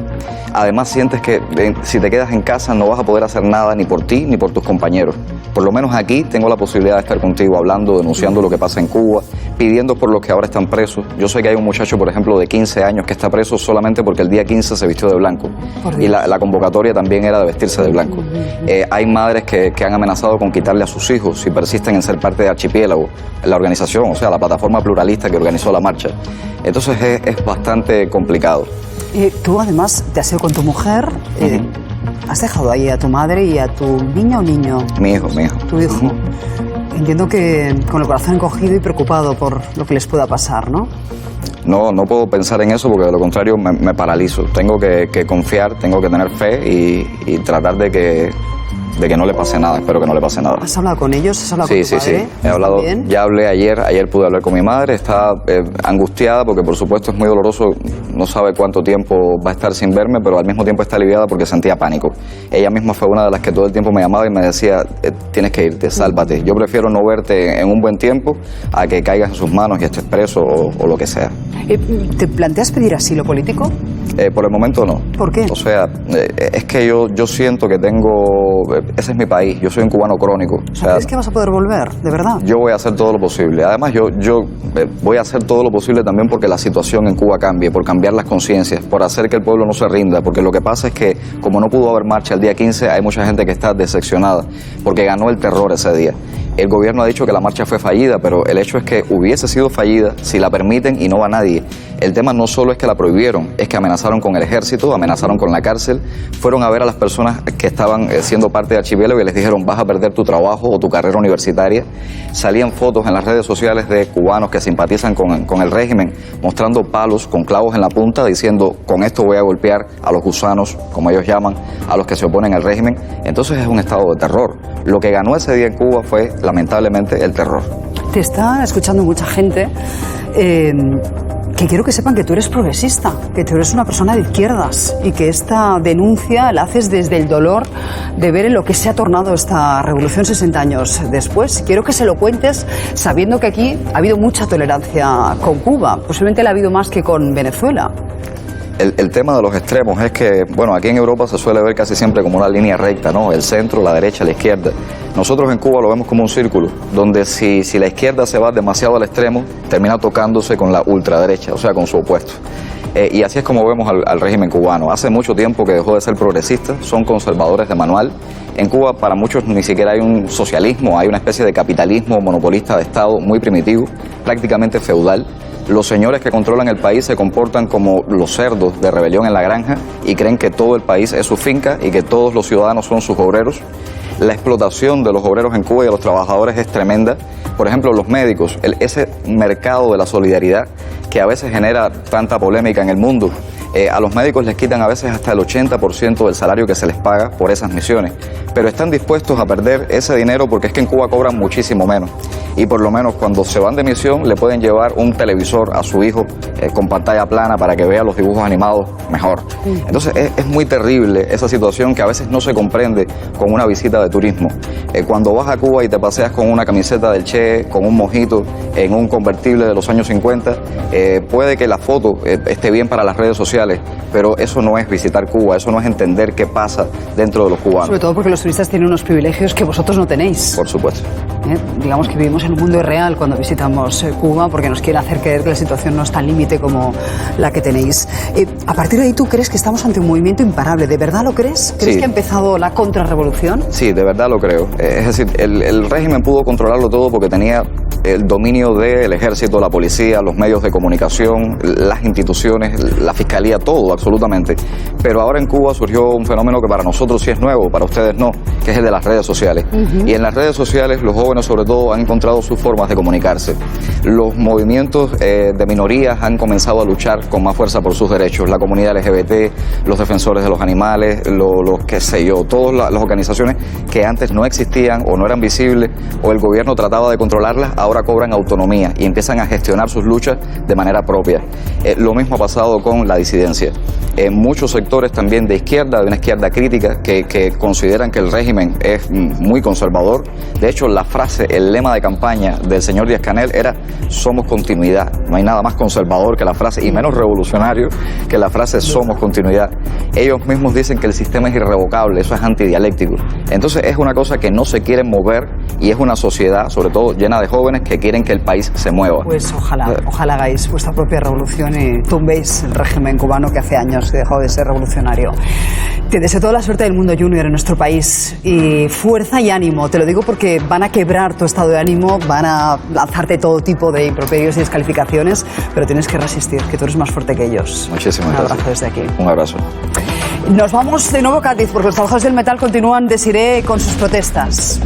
Además sientes que si te quedas en casa no vas a poder hacer nada ni por ti ni por tus compañeros. Por lo menos aquí tengo la posibilidad de estar contigo hablando, denunciando lo que pasa en Cuba, pidiendo por los que ahora están presos. Yo sé que hay un muchacho, por ejemplo, de 15 años que está preso solamente porque el día 15 se vistió de blanco. Y la convocatoria también era de vestirse de blanco. Hay madres que han amenazado con quitarle a sus hijos si persisten en ser parte de Archipiélago, la organización, o sea, la plataforma pluralista que organizó la marcha. Entonces es bastante complicado.
Tú además te has ido con tu mujer, has dejado ahí a tu madre y a tu niña o niño.
Mi hijo.
Tu hijo. Entiendo que con el corazón encogido y preocupado por lo que les pueda pasar, ¿no?
No puedo pensar en eso porque de lo contrario me paralizo. Tengo que confiar, tengo que tener fe y tratar de que no le pase nada, espero que no le pase nada.
¿Has hablado con ellos? ¿Has hablado con tu madre?
Sí, he hablado, ya hablé ayer pude hablar con mi madre, está angustiada porque por supuesto es muy doloroso, no sabe cuánto tiempo va a estar sin verme, pero al mismo tiempo está aliviada porque sentía pánico. Ella misma fue una de las que todo el tiempo me llamaba y me decía, tienes que irte, sálvate, yo prefiero no verte en un buen tiempo a que caigas en sus manos y estés preso o lo que sea.
¿Te planteas pedir asilo político?
Por el momento no.
¿Por qué?
O sea, es que yo siento que tengo... Ese es mi país, yo soy un cubano crónico. O sea,
¿crees que vas a poder volver, de verdad?
Yo voy a hacer todo lo posible. Además, yo voy a hacer todo lo posible también porque la situación en Cuba cambie, por cambiar las conciencias, por hacer que el pueblo no se rinda. Porque lo que pasa es que, como no pudo haber marcha el día 15, hay mucha gente que está decepcionada porque ganó el terror ese día. El gobierno ha dicho que la marcha fue fallida, pero el hecho es que hubiese sido fallida si la permiten y no va nadie. El tema no solo es que la prohibieron, es que amenazaron con el ejército, amenazaron con la cárcel, fueron a ver a las personas que estaban siendo parte de Archipiélago y les dijeron vas a perder tu trabajo o tu carrera universitaria. Salían fotos en las redes sociales de cubanos que simpatizan con el régimen, mostrando palos con clavos en la punta, diciendo con esto voy a golpear a los gusanos, como ellos llaman, a los que se oponen al régimen. Entonces es un estado de terror. Lo que ganó ese día en Cuba fue lamentablemente el terror.
Te está escuchando mucha gente que quiero que sepan que tú eres progresista, que tú eres una persona de izquierdas y que esta denuncia la haces desde el dolor de ver en lo que se ha tornado esta revolución 60 años después. Quiero que se lo cuentes sabiendo que aquí ha habido mucha tolerancia con Cuba, posiblemente la ha habido más que con Venezuela.
El tema de los extremos es que, bueno, aquí en Europa se suele ver casi siempre como una línea recta, ¿no? El centro, la derecha, la izquierda. Nosotros en Cuba lo vemos como un círculo, donde si la izquierda se va demasiado al extremo, termina tocándose con la ultraderecha, o sea, con su opuesto. Y así es como vemos al régimen cubano. Hace mucho tiempo que dejó de ser progresista, son conservadores de manual. En Cuba para muchos ni siquiera hay un socialismo, hay una especie de capitalismo monopolista de Estado muy primitivo, prácticamente feudal. Los señores que controlan el país se comportan como los cerdos de rebelión en la granja y creen que todo el país es su finca y que todos los ciudadanos son sus obreros. La explotación de los obreros en Cuba y de los trabajadores es tremenda. Por ejemplo, los médicos, ese mercado de la solidaridad que a veces genera tanta polémica en el mundo. A los médicos les quitan a veces hasta el 80% del salario que se les paga por esas misiones, pero están dispuestos a perder ese dinero porque es que en Cuba cobran muchísimo menos. Y por lo menos cuando se van de misión le pueden llevar un televisor a su hijo con pantalla plana para que vea los dibujos animados mejor. Entonces es muy terrible esa situación que a veces no se comprende con una visita de turismo. Cuando vas a Cuba y te paseas con una camiseta del Che, con un mojito, en un convertible de los años 50, puede que la foto esté bien para las redes sociales, pero eso no es visitar Cuba, eso no es entender qué pasa dentro de los cubanos.
Sobre todo porque los turistas tienen unos privilegios que vosotros no tenéis.
Por supuesto.
Digamos que vivimos en un mundo irreal cuando visitamos Cuba, porque nos quiere hacer creer que la situación no es tan límite como la que tenéis. A partir de ahí, ¿tú crees que estamos ante un movimiento imparable? ¿De verdad lo crees? ¿Crees
Sí.
que ha empezado la contrarrevolución?
Sí, de verdad lo creo. Es decir, el régimen pudo controlarlo todo porque tenía el dominio del ejército, la policía, los medios de comunicación, las instituciones, la fiscalía, todo, absolutamente. Pero ahora en Cuba surgió un fenómeno que para nosotros sí es nuevo, para ustedes no, que es el de las redes sociales. Y en las redes sociales los jóvenes sobre todo han encontrado sus formas de comunicarse. Los movimientos de minorías han comenzado a luchar con más fuerza por sus derechos. La comunidad LGBT, los defensores de los animales, los qué sé yo, todas las organizaciones que antes no existían o no eran visibles o el gobierno trataba de controlarlas, ahora cobran autonomía y empiezan a gestionar sus luchas de manera propia. Lo mismo ha pasado con la disidencia. En muchos sectores también de izquierda, de una izquierda crítica, que consideran que el régimen es muy conservador. De hecho, la frase, el lema de campaña del señor Díaz-Canel era "somos continuidad". No hay nada más conservador que la frase, y menos revolucionario que la frase "somos continuidad". Ellos mismos dicen que el sistema es irrevocable, eso es antidialéctico. Entonces es una cosa que no se quieren mover y es una sociedad, sobre todo llena de jóvenes, que quieren que el país se mueva.
Pues ojalá hagáis vuestra propia revolución y tumbéis el régimen cubano que hace años que dejó de ser revolucionario. Te deseo toda la suerte del mundo junior en nuestro país y fuerza y ánimo. Te lo digo porque van a quebrar tu estado de ánimo, van a lanzarte todo tipo de improperios y descalificaciones, pero tienes que resistir, que tú eres más fuerte que ellos.
Muchísimas
gracias. Un abrazo
gracias.
desde aquí.
Un abrazo.
Nos vamos de nuevo a Cádiz porque los trabajadores del metal continúan, Desiré, con sus protestas.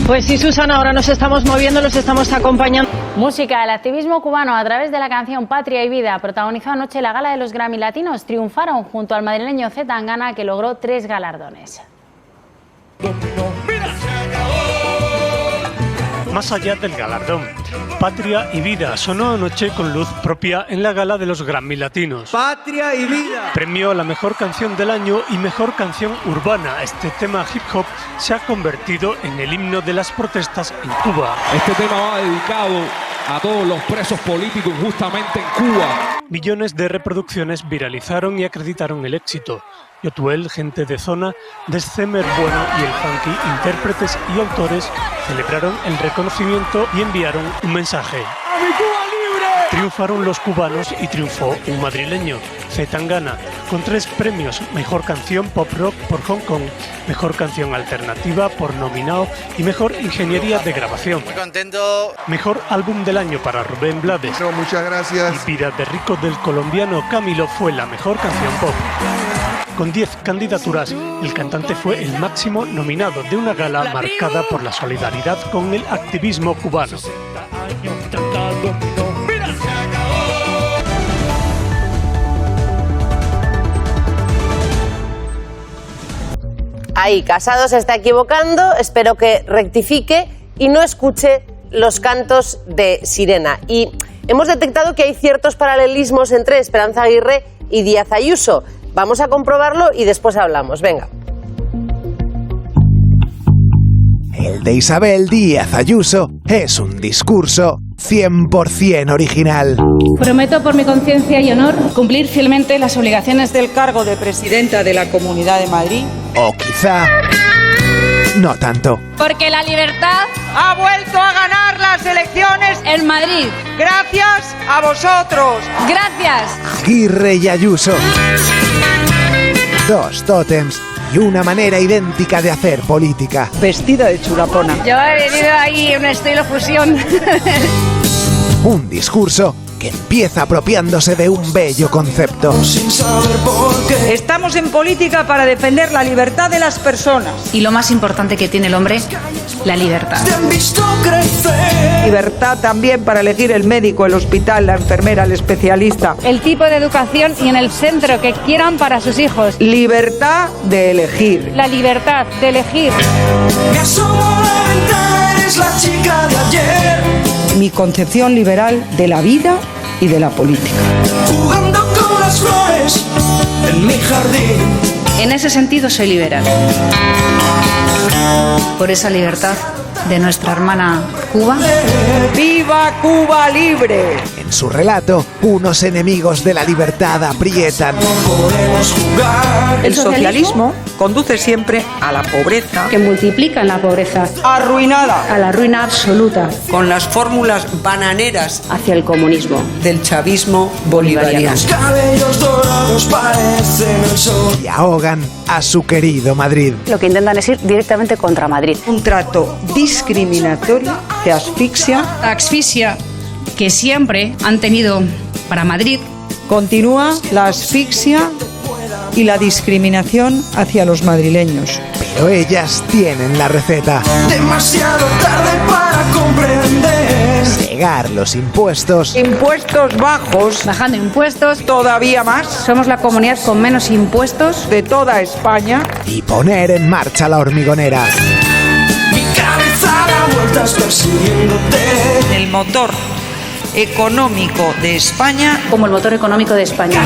Pues sí, Susana, ahora nos estamos moviendo, los estamos acompañando.
Música, el activismo cubano a través de la canción Patria y Vida protagonizó anoche la gala de los Grammy Latinos. Triunfaron junto al madrileño C. Tangana, que logró 3 galardones.
Más allá del galardón, Patria y Vida sonó anoche con luz propia en la gala de los Grammy Latinos.
Patria y Vida.
Premio a la mejor canción del año y mejor canción urbana. Este tema hip hop se ha convertido en el himno de las protestas en Cuba.
Este tema va dedicado a todos los presos políticos justamente en Cuba.
Millones de reproducciones viralizaron y acreditaron el éxito. Yotuel, Gente de Zona, Descemer Bueno y el Funky, intérpretes y autores, celebraron el reconocimiento y enviaron un mensaje.
¡A mi Cuba libre!
Triunfaron los cubanos y triunfó un madrileño, C. Tangana, con 3 premios: Mejor Canción Pop Rock por Hong Kong, Mejor Canción Alternativa por Nominao y Mejor Ingeniería de Grabación.
Muy contento.
Mejor Álbum del Año para Rubén Blades.
No, muchas gracias.
Y Vida de Rico del colombiano Camilo fue la mejor canción pop. Con 10 candidaturas, el cantante fue el máximo nominado de una gala marcada por la solidaridad con el activismo cubano.
Ahí, Casado se está equivocando, espero que rectifique y no escuche los cantos de sirena. Y hemos detectado que hay ciertos paralelismos entre Esperanza Aguirre y Díaz Ayuso. Vamos a comprobarlo y después hablamos. Venga.
El de Isabel Díaz Ayuso es un discurso 100% original.
Prometo por mi conciencia y honor cumplir fielmente las obligaciones del cargo de presidenta de la Comunidad de Madrid.
O quizá no tanto.
Porque la libertad ha vuelto a ganar las elecciones en Madrid. Gracias a vosotros. Gracias.
Aguirre y Ayuso. 2 tótems y una manera idéntica de hacer política.
Vestida de chulapona.
Yo he venido ahí en un estilo fusión.
Un discurso que empieza apropiándose de un bello concepto.
Estamos en política para defender la libertad de las personas.
Y lo más importante que tiene el hombre, la libertad.
Libertad también para elegir el médico, el hospital, la enfermera, el especialista.
El tipo de educación y en el centro que quieran para sus hijos.
Libertad de elegir.
La libertad de elegir.
Me asomo a la ventana, eres la chica de ayer.
Mi concepción liberal de la vida y de la política.
Jugando con las flores en mi jardín.
En ese sentido soy liberal. Por esa libertad de nuestra hermana Cuba.
¡Viva Cuba libre!
En su relato, unos enemigos de la libertad aprietan.
El socialismo conduce siempre a la pobreza,
Que multiplican la pobreza
arruinada,
a la ruina absoluta.
con las fórmulas bananeras
Hacia el comunismo.
del chavismo bolivariano.
Cabellos dorados parecen el sol.
Y ahogan a su querido Madrid.
Lo que intentan es ir directamente contra Madrid.
Un trato discriminatorio que asfixia.
La asfixia que siempre han tenido para Madrid.
Continúa la asfixia y la discriminación hacia los madrileños.
Pero ellas tienen la receta.
Demasiado tarde para comprender.
Cegar los impuestos.
Impuestos bajos,
Bajando impuestos.
todavía más,
Somos la comunidad con menos impuestos.
de toda España.
Y poner en marcha la hormigonera.
Mi cabeza da vueltas persiguiéndote.
El motor económico de España.
Como el motor económico de España.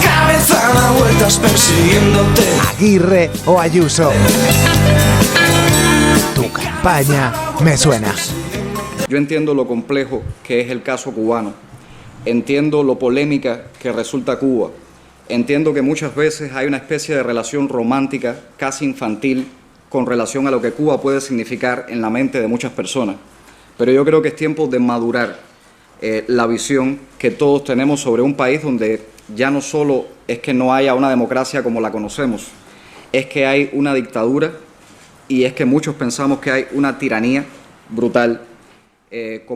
Cabeza da vueltas persiguiéndote.
Aguirre o Ayuso. Tu campaña me suena.
Yo entiendo lo complejo que es el caso cubano, entiendo lo polémica que resulta Cuba, entiendo que muchas veces hay una especie de relación romántica, casi infantil, con relación a lo que Cuba puede significar en la mente de muchas personas. Pero yo creo que es tiempo de madurar la visión que todos tenemos sobre un país donde ya no solo es que no haya una democracia como la conocemos, es que hay una dictadura y es que muchos pensamos que hay una tiranía brutal.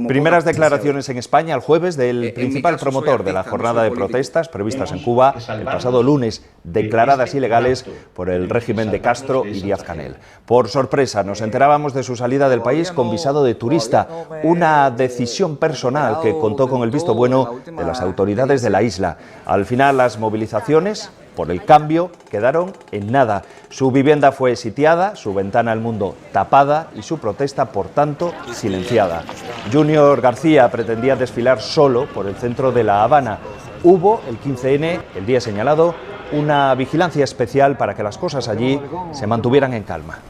Primeras declaraciones en España el jueves del principal promotor de la jornada de protestas previstas en Cuba el pasado lunes, declaradas ilegales por el régimen de Castro y Díaz-Canel. Por sorpresa, nos enterábamos de su salida del país con visado de turista, una decisión personal que contó con el visto bueno de las autoridades de la isla. Al final, las movilizaciones por el cambio quedaron en nada. Su vivienda fue sitiada, su ventana al mundo tapada y su protesta, por tanto, silenciada. Junior García pretendía desfilar solo por el centro de La Habana. Hubo, el 15N, el día señalado, una vigilancia especial para que las cosas allí se mantuvieran en calma.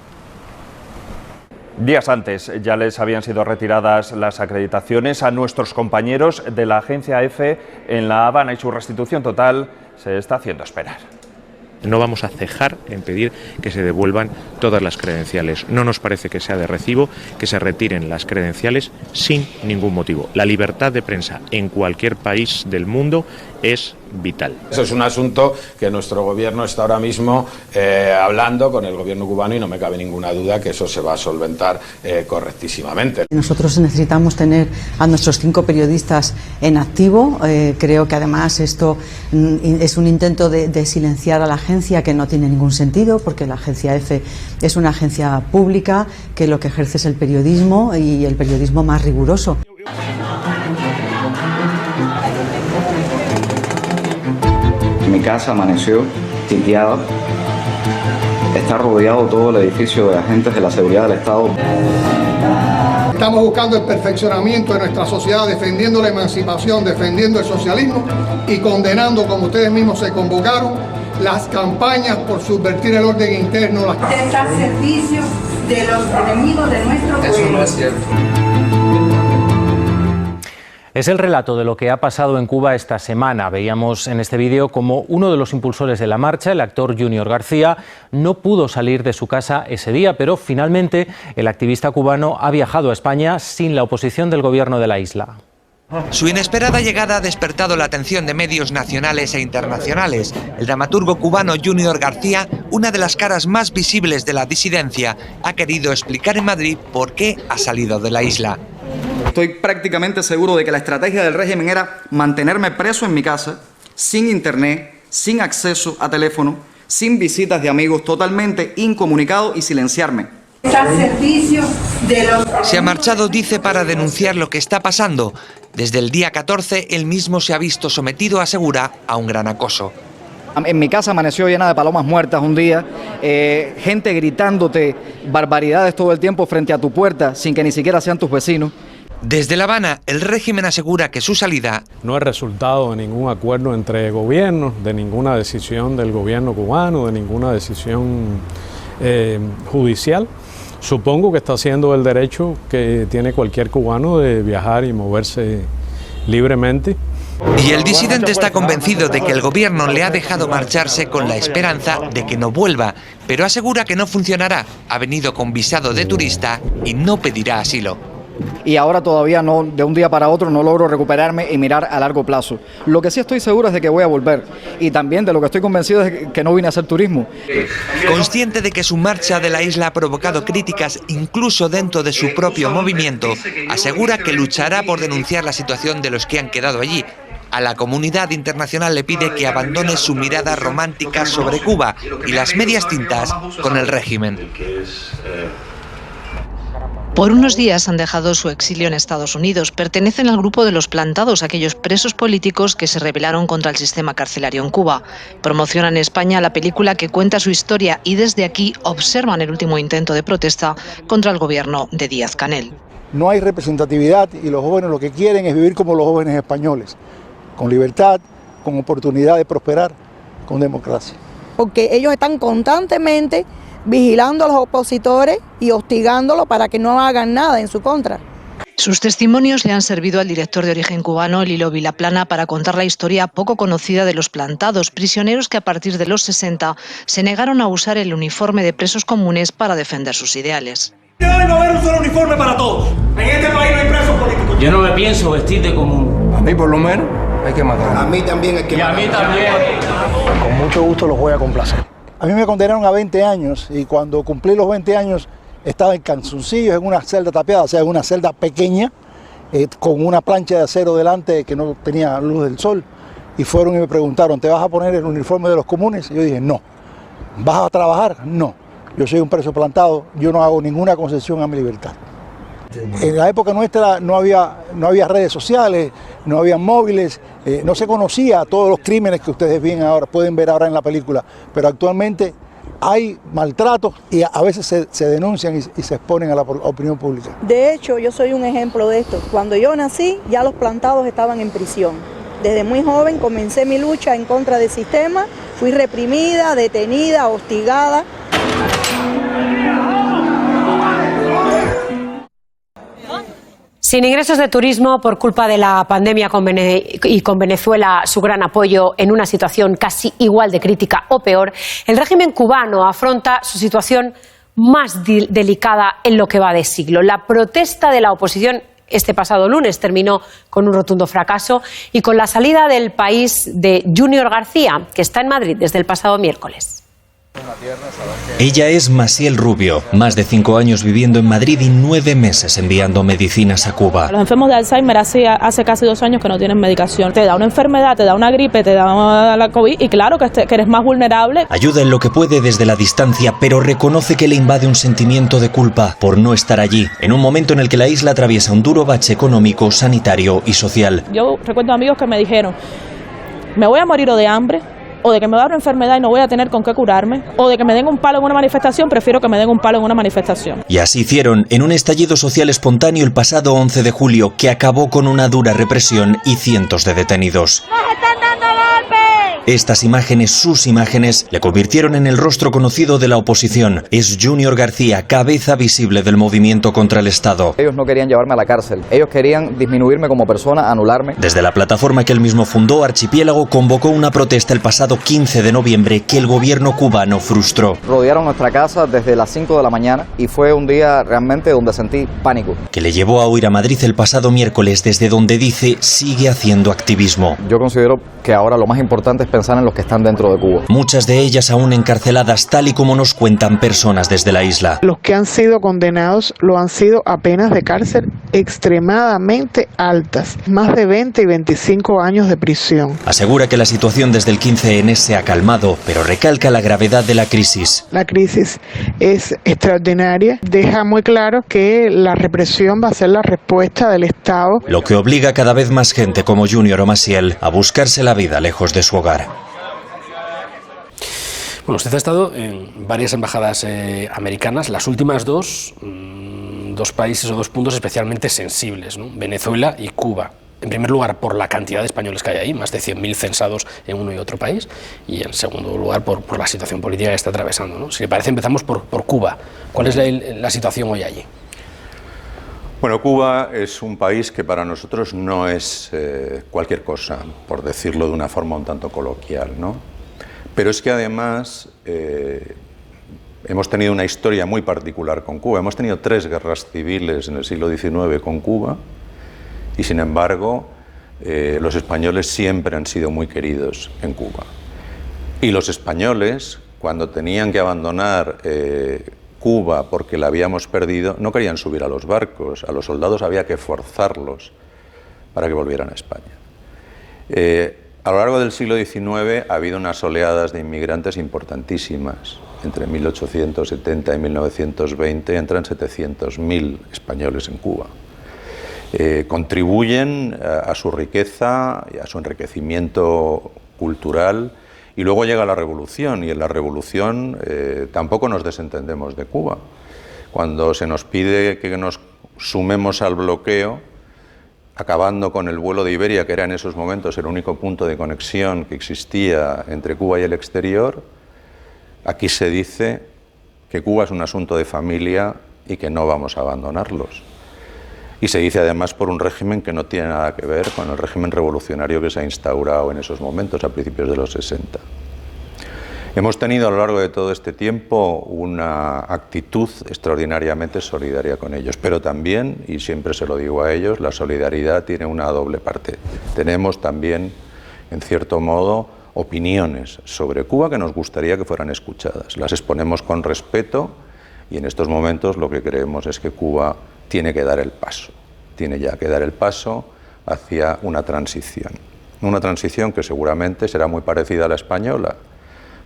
Días antes ya les habían sido retiradas las acreditaciones a nuestros compañeros de la agencia EFE en La Habana y su restitución total se está haciendo esperar.
No vamos a cejar en pedir que se devuelvan todas las credenciales. No nos parece que sea de recibo que se retiren las credenciales sin ningún motivo. La libertad de prensa en cualquier país del mundo es vital.
Eso es un asunto que nuestro gobierno está ahora mismo hablando con el gobierno cubano y no me cabe ninguna duda que eso se va a solventar correctísimamente.
Nosotros necesitamos tener a nuestros 5 periodistas en activo. Creo que además esto es un intento de silenciar a la agencia, que no tiene ningún sentido, porque la agencia EFE es una agencia pública que lo que ejerce es el periodismo y el periodismo más riguroso.
Mi casa amaneció sitiada, está rodeado todo el edificio de agentes de la seguridad del Estado.
Estamos buscando el perfeccionamiento de nuestra sociedad, defendiendo la emancipación, defendiendo el socialismo y condenando, como ustedes mismos se convocaron, las campañas por subvertir el orden interno.
Está al servicio de los enemigos de nuestro pueblo.
Eso no es cierto.
Es el relato de lo que ha pasado en Cuba esta semana. Veíamos en este vídeo como uno de los impulsores de la marcha, el actor Junior García, no pudo salir de su casa ese día, pero finalmente el activista cubano ha viajado a España sin la oposición del gobierno de la isla.
Su inesperada llegada ha despertado la atención de medios nacionales e internacionales. El dramaturgo cubano Junior García, una de las caras más visibles de la disidencia, ha querido explicar en Madrid por qué ha salido de la isla.
Estoy prácticamente seguro de que la estrategia del régimen era mantenerme preso en mi casa, sin internet, sin acceso a teléfono, sin visitas de amigos, totalmente incomunicado y silenciarme.
Se ha marchado, dice, para denunciar lo que está pasando. Desde el día 14, él mismo se ha visto sometido, asegura, a un gran acoso.
En mi casa amaneció llena de palomas muertas un día, gente gritándote barbaridades todo el tiempo frente a tu puerta sin que ni siquiera sean tus vecinos.
Desde La Habana, el régimen asegura que su salida
no es resultado de ningún acuerdo entre gobiernos, de ninguna decisión del gobierno cubano, de ninguna decisión judicial. Supongo que está haciendo el derecho que tiene cualquier cubano de viajar y moverse libremente.
Y el disidente está convencido de que el gobierno le ha dejado marcharse con la esperanza de que no vuelva, pero asegura que no funcionará. Ha venido con visado de turista y no pedirá asilo.
Y ahora todavía no, de un día para otro, no logro recuperarme y mirar a largo plazo. Lo que sí estoy seguro es de que voy a volver. Y también de lo que estoy convencido es de que no vine a hacer turismo.
Consciente de que su marcha de la isla ha provocado críticas incluso dentro de su propio movimiento, asegura que luchará por denunciar la situación de los que han quedado allí. A la comunidad internacional le pide que abandone su mirada romántica sobre Cuba y las medias tintas con el régimen.
Por unos días han dejado su exilio en Estados Unidos. Pertenecen al grupo de los plantados, aquellos presos políticos que se rebelaron contra el sistema carcelario en Cuba. Promocionan en España la película que cuenta su historia y desde aquí observan el último intento de protesta contra el gobierno de Díaz-Canel.
No hay representatividad y los jóvenes lo que quieren es vivir como los jóvenes españoles, con libertad, con oportunidad de prosperar, con democracia.
Porque ellos están constantemente vigilando a los opositores y hostigándolos para que no hagan nada en su contra.
Sus testimonios le han servido al director de origen cubano, Lilo Vilaplana, para contar la historia poco conocida de los plantados, prisioneros que a partir de los 60 se negaron a usar el uniforme de presos comunes para defender sus ideales.
Debe no haber un solo uniforme para todos. En este país no hay presos políticos.
Yo no me pienso vestir de común.
A mí por lo menos hay que matar.
A mí también hay que matar.
Y a mí también.
Con mucho gusto los voy a complacer. A mí me condenaron a 20 años y cuando cumplí los 20 años estaba en calzoncillos, en una celda tapiada, o sea, en una celda pequeña, con una plancha de acero delante que no tenía luz del sol. Y fueron y me preguntaron, ¿te vas a poner el uniforme de los comunes? Y yo dije, no. ¿Vas a trabajar? No. Yo soy un preso plantado, yo no hago ninguna concesión a mi libertad. En la época nuestra no había redes sociales, no había móviles, no se conocía todos los crímenes que ustedes pueden ver ahora en la película, pero actualmente hay maltratos y a veces se denuncian y se exponen a la opinión pública.
De hecho, yo soy un ejemplo de esto. Cuando yo nací, ya los plantados estaban en prisión. Desde muy joven comencé mi lucha en contra del sistema, fui reprimida, detenida, hostigada.
Sin ingresos de turismo por culpa de la pandemia y con Venezuela su gran apoyo en una situación casi igual de crítica o peor, el régimen cubano afronta su situación más delicada en lo que va de siglo. La protesta de la oposición este pasado lunes terminó con un rotundo fracaso y con la salida del país de Junior García, que está en Madrid desde el pasado miércoles.
Ella es Maciel Rubio, más de 5 años viviendo en Madrid y 9 meses enviando medicinas a Cuba.
Los enfermos de Alzheimer hace casi 2 años que no tienen medicación. Te da una enfermedad, te da una gripe, te da la COVID y claro que eres más vulnerable.
Ayuda en lo que puede desde la distancia, pero reconoce que le invade un sentimiento de culpa por no estar allí, en un momento en el que la isla atraviesa un duro bache económico, sanitario y social.
Yo recuerdo amigos que me dijeron, me voy a morir o de hambre, o de que me va a dar una enfermedad y no voy a tener con qué curarme, o de que me den un palo en una manifestación, prefiero que me den un palo en una manifestación.
Y así hicieron en un estallido social espontáneo el pasado 11 de julio que acabó con una dura represión y cientos de detenidos. Estas imágenes, sus imágenes, le convirtieron en el rostro conocido de la oposición. Es Junior García, cabeza visible del movimiento contra el Estado.
Ellos no querían llevarme a la cárcel, ellos querían disminuirme como persona, anularme.
Desde la plataforma que él mismo fundó, Archipiélago convocó una protesta el pasado 15 de noviembre que el gobierno cubano frustró.
Rodearon nuestra casa desde las 5 de la mañana y fue un día realmente donde sentí pánico.
Que le llevó a huir a Madrid el pasado miércoles, desde donde dice sigue haciendo activismo.
Yo considero que ahora lo más importante es pensar en los que están dentro de Cuba.
Muchas de ellas aún encarceladas, tal y como nos cuentan personas desde la isla.
Los que han sido condenados lo han sido a penas de cárcel extremadamente altas, más de 20 y 25 años de prisión.
Asegura que la situación desde el 15N se ha calmado, pero recalca la gravedad de la crisis.
La crisis es extraordinaria, deja muy claro que la represión va a ser la respuesta del Estado.
Lo que obliga a cada vez más gente como Junior o Maciel a buscarse la vida lejos de su hogar.
Bueno, usted ha estado en varias embajadas americanas, las últimas dos países o dos puntos especialmente sensibles, ¿no? Venezuela y Cuba. En primer lugar, por la cantidad de españoles que hay ahí, más de 100.000 censados en uno y otro país, y en segundo lugar, por la situación política que está atravesando, ¿no? Si le parece, empezamos por Cuba. ¿Cuál es la situación hoy allí?
Bueno, Cuba es un país que para nosotros no es cualquier cosa, por decirlo de una forma un tanto coloquial, ¿no? Pero es que además hemos tenido una historia muy particular con Cuba. Hemos tenido 3 guerras civiles en el siglo XIX con Cuba y, sin embargo, los españoles siempre han sido muy queridos en Cuba. Y los españoles, cuando tenían que abandonar Cuba porque la habíamos perdido, no querían subir a los barcos. A los soldados había que forzarlos para que volvieran a España. A lo largo del siglo XIX ha habido unas oleadas de inmigrantes importantísimas. Entre 1870 y 1920 entran 700.000 españoles en Cuba. Contribuyen a su riqueza y a su enriquecimiento cultural. Y luego llega la Revolución, y en la Revolución tampoco nos desentendemos de Cuba. Cuando se nos pide que nos sumemos al bloqueo, acabando con el vuelo de Iberia, que era en esos momentos el único punto de conexión que existía entre Cuba y el exterior, aquí se dice que Cuba es un asunto de familia y que no vamos a abandonarlos. Y se dice además por un régimen que no tiene nada que ver con el régimen revolucionario que se ha instaurado en esos momentos, a principios de los 60. Hemos tenido a lo largo de todo este tiempo una actitud extraordinariamente solidaria con ellos, pero también, y siempre se lo digo a ellos, la solidaridad tiene una doble parte. Tenemos también, en cierto modo, opiniones sobre Cuba que nos gustaría que fueran escuchadas. Las exponemos con respeto y en estos momentos lo que creemos es que Cuba tiene que dar el paso, tiene ya que dar el paso hacia una transición que seguramente será muy parecida a la española,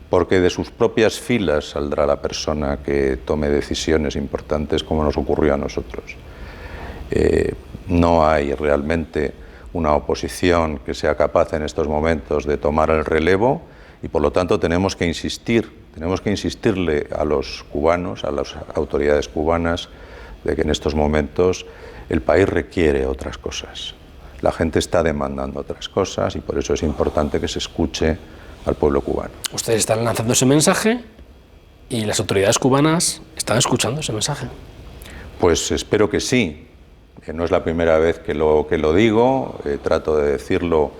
porque de sus propias filas saldrá la persona que tome decisiones importantes como nos ocurrió a nosotros. No hay realmente una oposición que sea capaz en estos momentos de tomar el relevo y por lo tanto tenemos que insistirle a los cubanos, a las autoridades cubanas, de que en estos momentos el país requiere otras cosas. La gente está demandando otras cosas y por eso es importante que se escuche al pueblo cubano.
Ustedes están lanzando ese mensaje y las autoridades cubanas están escuchando ese mensaje.
Pues espero que sí. No es la primera vez que lo digo, trato de decirlo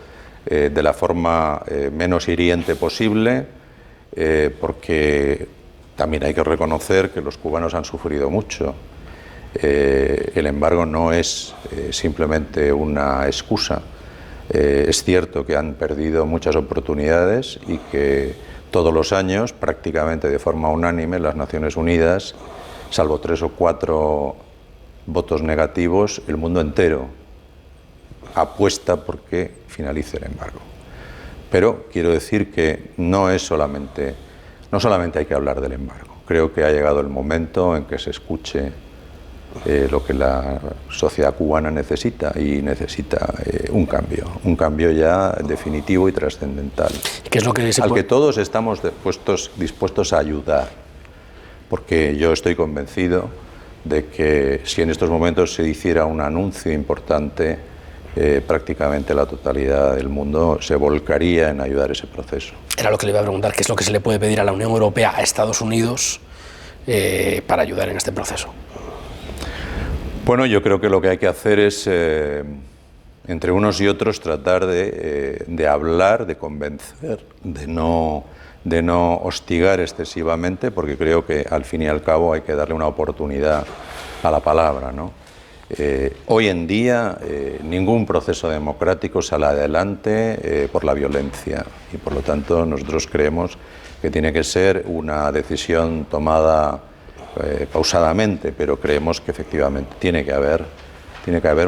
de la forma menos hiriente posible, porque también hay que reconocer que los cubanos han sufrido mucho. El embargo no es simplemente una excusa. Es cierto que han perdido muchas oportunidades y que todos los años, prácticamente de forma unánime, las Naciones Unidas, salvo 3 o 4 votos negativos, el mundo entero apuesta por que finalice el embargo. Pero quiero decir que no solamente hay que hablar del embargo. Creo que ha llegado el momento en que se escuche lo que la sociedad cubana necesita, y necesita un cambio ya definitivo y trascendental,
¿Qué es lo que
al que todos estamos dispuestos a ayudar, porque yo estoy convencido de que si en estos momentos se hiciera un anuncio importante, prácticamente la totalidad del mundo se volcaría en ayudar ese proceso.
Era lo que le iba a preguntar, ¿qué es lo que se le puede pedir a la Unión Europea, a Estados Unidos, para ayudar en este proceso?
Bueno, yo creo que lo que hay que hacer es, entre unos y otros, tratar de hablar, de convencer, de no hostigar excesivamente, porque creo que al fin y al cabo hay que darle una oportunidad a la palabra, ¿no? Hoy en día ningún proceso democrático sale adelante por la violencia y por lo tanto nosotros creemos que tiene que ser una decisión tomada pausadamente, pero creemos que efectivamente tiene que haber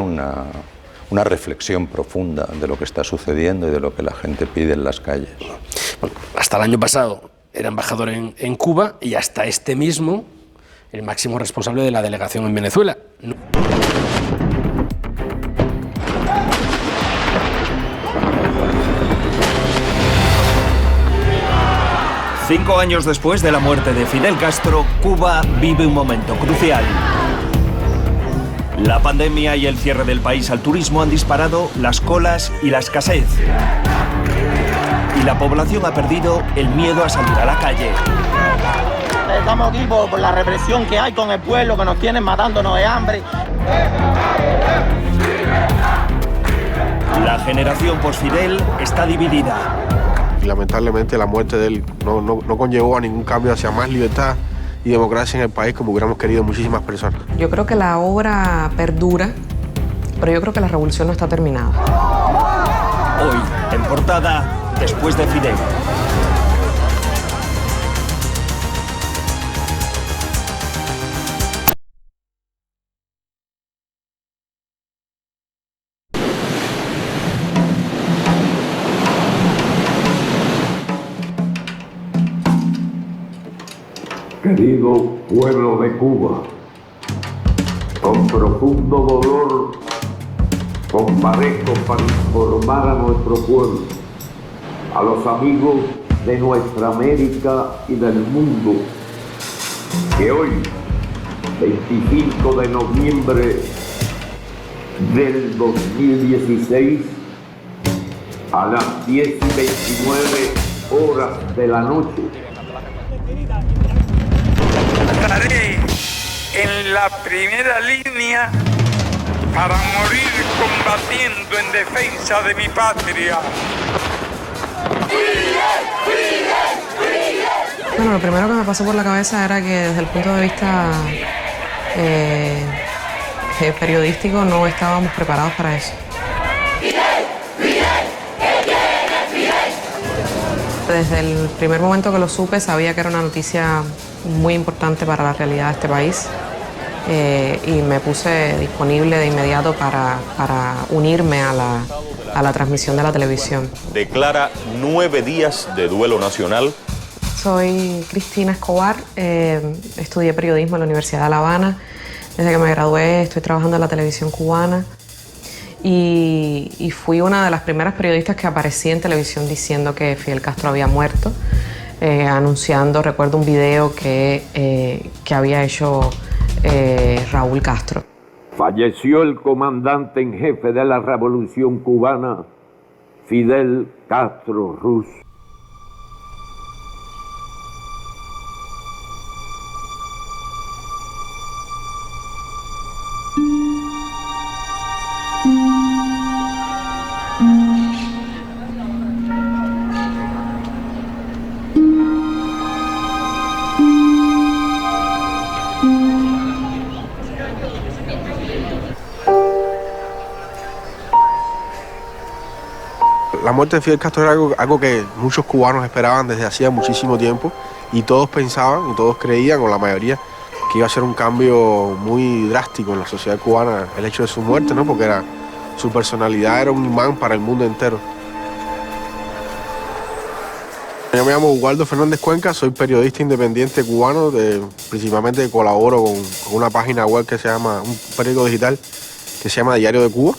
una reflexión profunda de lo que está sucediendo y de lo que la gente pide en las calles.
Bueno, hasta el año pasado era embajador en Cuba y hasta este mismo el máximo responsable de la delegación en Venezuela.
5 años después de la muerte de Fidel Castro, Cuba vive un momento crucial. La pandemia y el cierre del país al turismo han disparado las colas y la escasez. Y la población ha perdido el miedo a salir a la calle.
Estamos aquí por la represión que hay con el pueblo, que nos tienen matándonos de hambre.
La generación post-Fidel está dividida.
Y lamentablemente la muerte de él no conllevó a ningún cambio hacia más libertad y democracia en el país como hubiéramos querido muchísimas personas.
Yo creo que la obra perdura, pero yo creo que la revolución no está terminada.
Hoy, en portada, después de Fidel.
Querido pueblo de Cuba, con profundo dolor comparezco para informar a nuestro pueblo, a los amigos de nuestra América y del mundo, que hoy, 25 de noviembre del 2016, a las 10:29 de la noche,
estaré en la primera línea para morir combatiendo en defensa de mi patria.
Bueno, lo primero que me pasó por la cabeza era que desde el punto de vista periodístico no estábamos preparados para eso. Desde el primer momento que lo supe sabía que era una noticia muy importante para la realidad de este país y me puse disponible de inmediato para unirme a la transmisión de la televisión.
Declara 9 días de duelo nacional.
Soy Cristina Escobar, estudié periodismo en la Universidad de La Habana. Desde que me gradué estoy trabajando en la televisión cubana y fui una de las primeras periodistas que aparecí en televisión diciendo que Fidel Castro había muerto, anunciando, recuerdo un video que había hecho Raúl Castro.
falleció el comandante en jefe de la Revolución Cubana, Fidel Castro Ruz.
La muerte de Fidel Castro era algo que muchos cubanos esperaban desde hacía muchísimo tiempo y todos pensaban y todos creían, o la mayoría, que iba a ser un cambio muy drástico en la sociedad cubana el hecho de su muerte, ¿no? Porque su personalidad era un imán para el mundo entero. Yo me llamo Waldo Fernández Cuenca, soy periodista independiente cubano, principalmente colaboro con una página web que se llama, un periódico digital que se llama Diario de Cuba.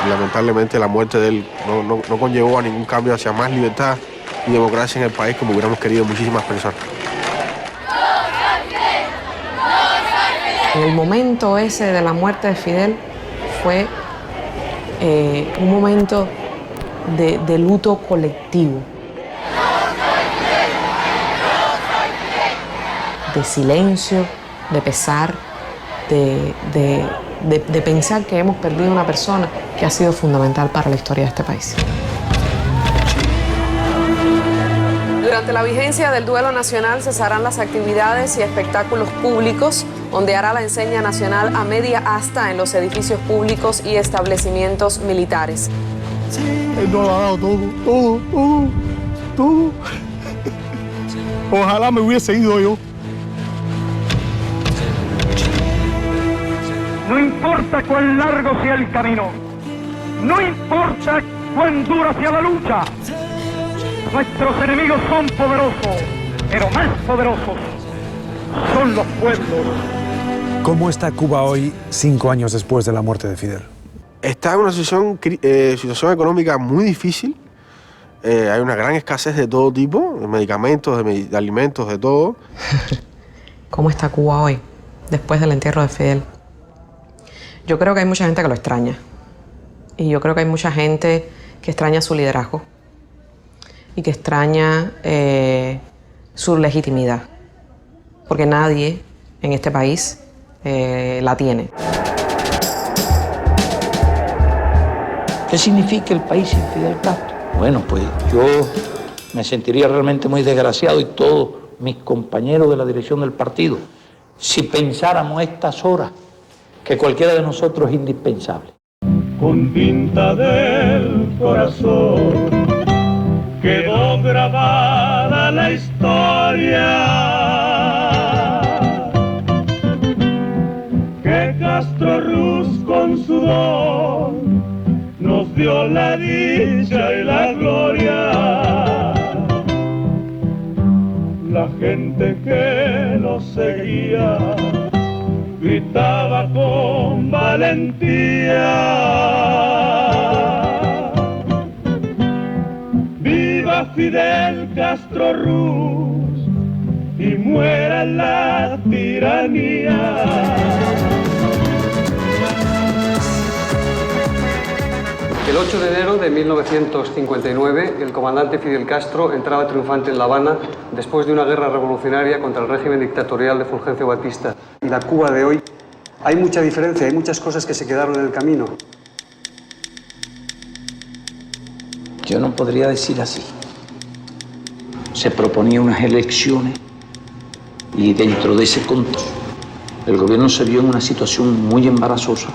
Lamentablemente la muerte de él no conllevó a ningún cambio hacia más libertad y democracia en el país como hubiéramos querido muchísimas personas.
En el momento ese de la muerte de Fidel fue un momento de luto colectivo, de silencio, de pesar, de de pensar que hemos perdido una persona que ha sido fundamental para la historia de este país. Durante la vigencia del duelo nacional cesarán las actividades y espectáculos públicos, ondeará la enseña nacional a media asta en los edificios públicos y establecimientos militares.
Él nos lo ha dado todo. Ojalá me hubiese ido yo.
No importa cuán largo sea el camino, no importa cuán dura sea la lucha. Nuestros enemigos son poderosos, pero más poderosos son los pueblos.
¿Cómo está Cuba hoy, 5 años después de la muerte de Fidel?
Está en una situación económica muy difícil. Hay una gran escasez de todo tipo, de medicamentos, de alimentos, de todo.
¿Cómo está Cuba hoy, después del entierro de Fidel? Yo creo que hay mucha gente que lo extraña. Y yo creo que hay mucha gente que extraña su liderazgo y que extraña su legitimidad. Porque nadie en este país la tiene.
¿Qué significa el país sin Fidel Castro? Bueno, pues yo me sentiría realmente muy desgraciado y todos mis compañeros de la dirección del partido si pensáramos a estas horas que cualquiera de nosotros es indispensable.
Con tinta del corazón quedó grabada la historia que Castro Ruz con sudor nos dio la dicha y la gloria. La gente que lo seguía gritaba con valentía: ¡viva Fidel Castro Ruz y muera la tiranía!
El 8 de enero de 1959, el comandante Fidel Castro entraba triunfante en La Habana después de una guerra revolucionaria contra el régimen dictatorial de Fulgencio Batista. Y la Cuba de hoy, hay mucha diferencia, hay muchas cosas que se quedaron en el camino.
Yo no podría decir así. Se proponía unas elecciones y dentro de ese contexto el gobierno se vio en una situación muy embarazosa.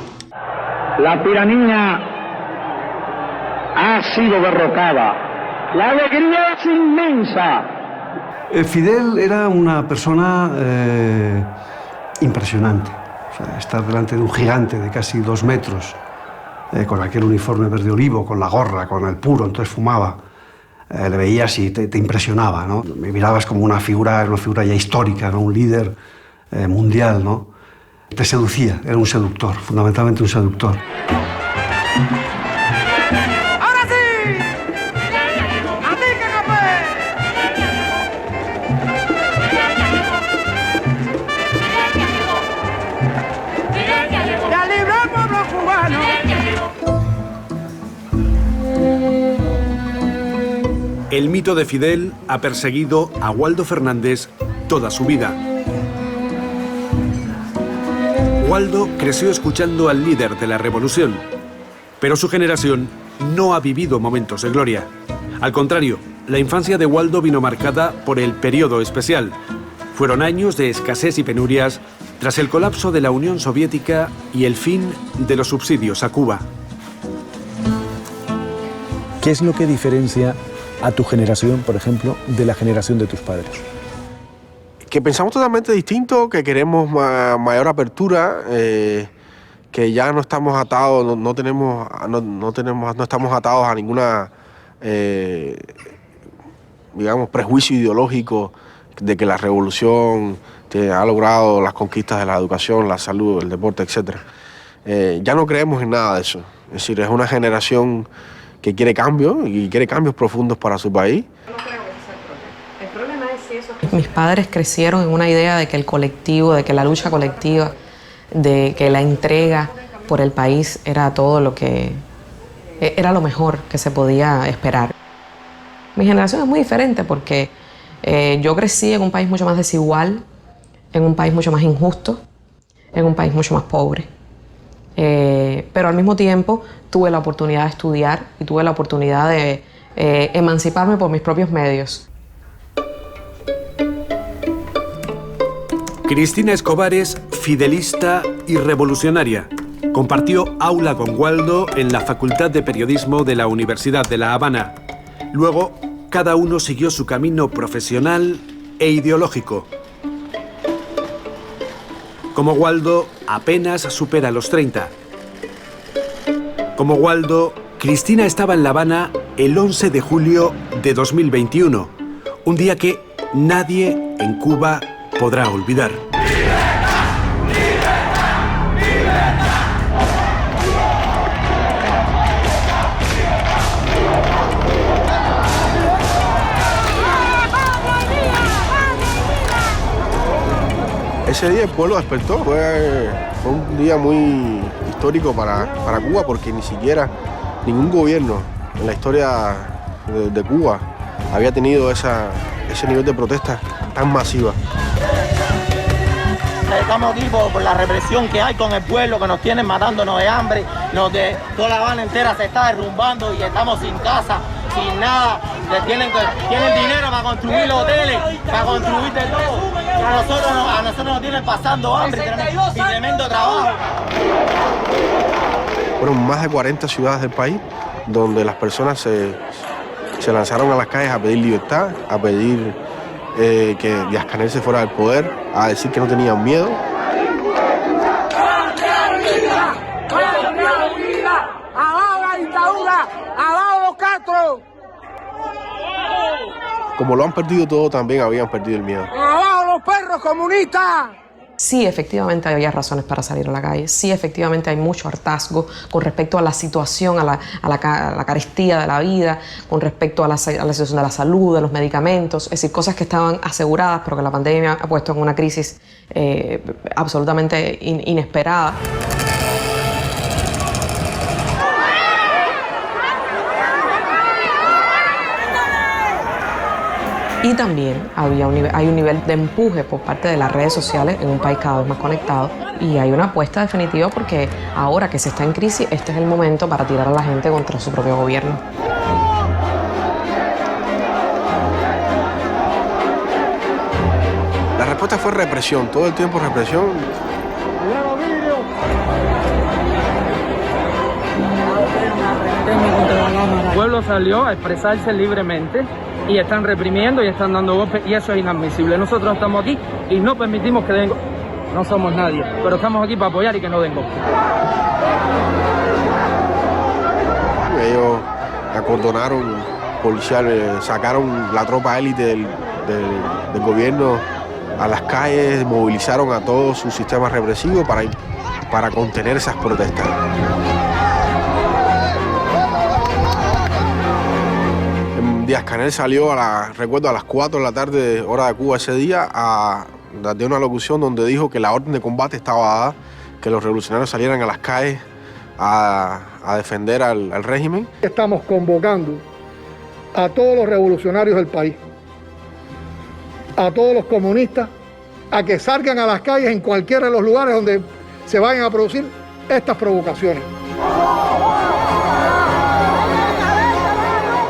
La tiranía ha sido derrocada. La alegría es inmensa.
Fidel era una persona impresionante. O sea, estar delante de un gigante de casi 2 metros, con aquel uniforme verde olivo, con la gorra, con el puro, entonces fumaba. Le veías y te impresionaba, ¿no? Me mirabas como una figura ya histórica, ¿no? Un líder mundial, ¿no? Te seducía, era un seductor, fundamentalmente un seductor.
El mito de Fidel ha perseguido a Waldo Fernández toda su vida. Waldo creció escuchando al líder de la revolución, pero su generación no ha vivido momentos de gloria. Al contrario, la infancia de Waldo vino marcada por el periodo especial. Fueron años de escasez y penurias tras el colapso de la Unión Soviética y el fin de los subsidios a Cuba.
¿Qué es lo que diferencia a tu generación, por ejemplo, de la generación de tus padres?
Que pensamos totalmente distinto, que queremos mayor apertura, que ya no estamos atados, no estamos atados a ninguna, digamos, prejuicio ideológico de que la revolución ha logrado las conquistas de la educación, la salud, el deporte, etc. Ya no creemos en nada de eso. Es decir, es una generación que quiere cambio y quiere cambios profundos para su país.
Mis padres crecieron en una idea de que el colectivo, de que la lucha colectiva, de que la entrega por el país era todo lo que era lo mejor que se podía esperar. Mi generación es muy diferente porque yo crecí en un país mucho más desigual, en un país mucho más injusto, en un país mucho más pobre. pero al mismo tiempo tuve la oportunidad de estudiar y tuve la oportunidad de emanciparme por mis propios medios.
Cristina Escobar es fidelista y revolucionaria. Compartió aula con Waldo en la Facultad de Periodismo de la Universidad de La Habana. Luego, cada uno siguió su camino profesional e ideológico. Como Waldo, apenas supera los 30. Como Waldo, Cristina estaba en La Habana el 11 de julio de 2021, un día que nadie en Cuba podrá olvidar.
Ese día el pueblo despertó, fue un día muy histórico para Cuba, porque ni siquiera ningún gobierno en la historia de Cuba había tenido ese nivel de protesta tan masiva.
Estamos aquí por la represión que hay con el pueblo, que nos tienen matándonos de hambre, toda La Habana entera se está derrumbando y estamos sin casa, sin nada. Tienen dinero para construir los hoteles, para construir de todo. A nosotros nos tienen pasando hambre y tremendo trabajo.
Fueron más de 40 ciudades del país donde las personas se lanzaron a las calles a pedir libertad, a pedir que Díaz-Canel se fuera del poder, a decir que no tenían miedo.
¡Abajo la dictadura! ¡Abajo los Castro!
Como lo han perdido todo, también habían perdido el miedo.
¡Abajo los perros comunistas!
Sí, efectivamente había razones para salir a la calle. Sí, efectivamente hay mucho hartazgo con respecto a la situación, a la carestía de la vida, con respecto a la situación de la salud, de los medicamentos. Es decir, cosas que estaban aseguradas, pero que la pandemia ha puesto en una crisis absolutamente inesperada. Y también hay un nivel de empuje por parte de las redes sociales en un país cada vez más conectado. Y hay una apuesta definitiva porque ahora que se está en crisis, este es el momento para tirar a la gente contra su propio gobierno.
La respuesta fue represión, todo el tiempo represión.
El pueblo salió a expresarse libremente y están reprimiendo y están dando golpes y eso es inadmisible. Nosotros estamos aquí y no permitimos que den golpes. No somos nadie, pero estamos aquí para apoyar y que no den golpes.
Ellos acordonaron policiales, sacaron la tropa élite del gobierno a las calles, movilizaron a todo su sistema represivo para contener esas protestas. Díaz-Canel salió recuerdo a las 4 de la tarde, hora de Cuba ese día, a dar una locución donde dijo que la orden de combate estaba dada, que los revolucionarios salieran a las calles a defender al régimen.
Estamos convocando a todos los revolucionarios del país, a todos los comunistas, a que salgan a las calles en cualquiera de los lugares donde se vayan a producir estas provocaciones.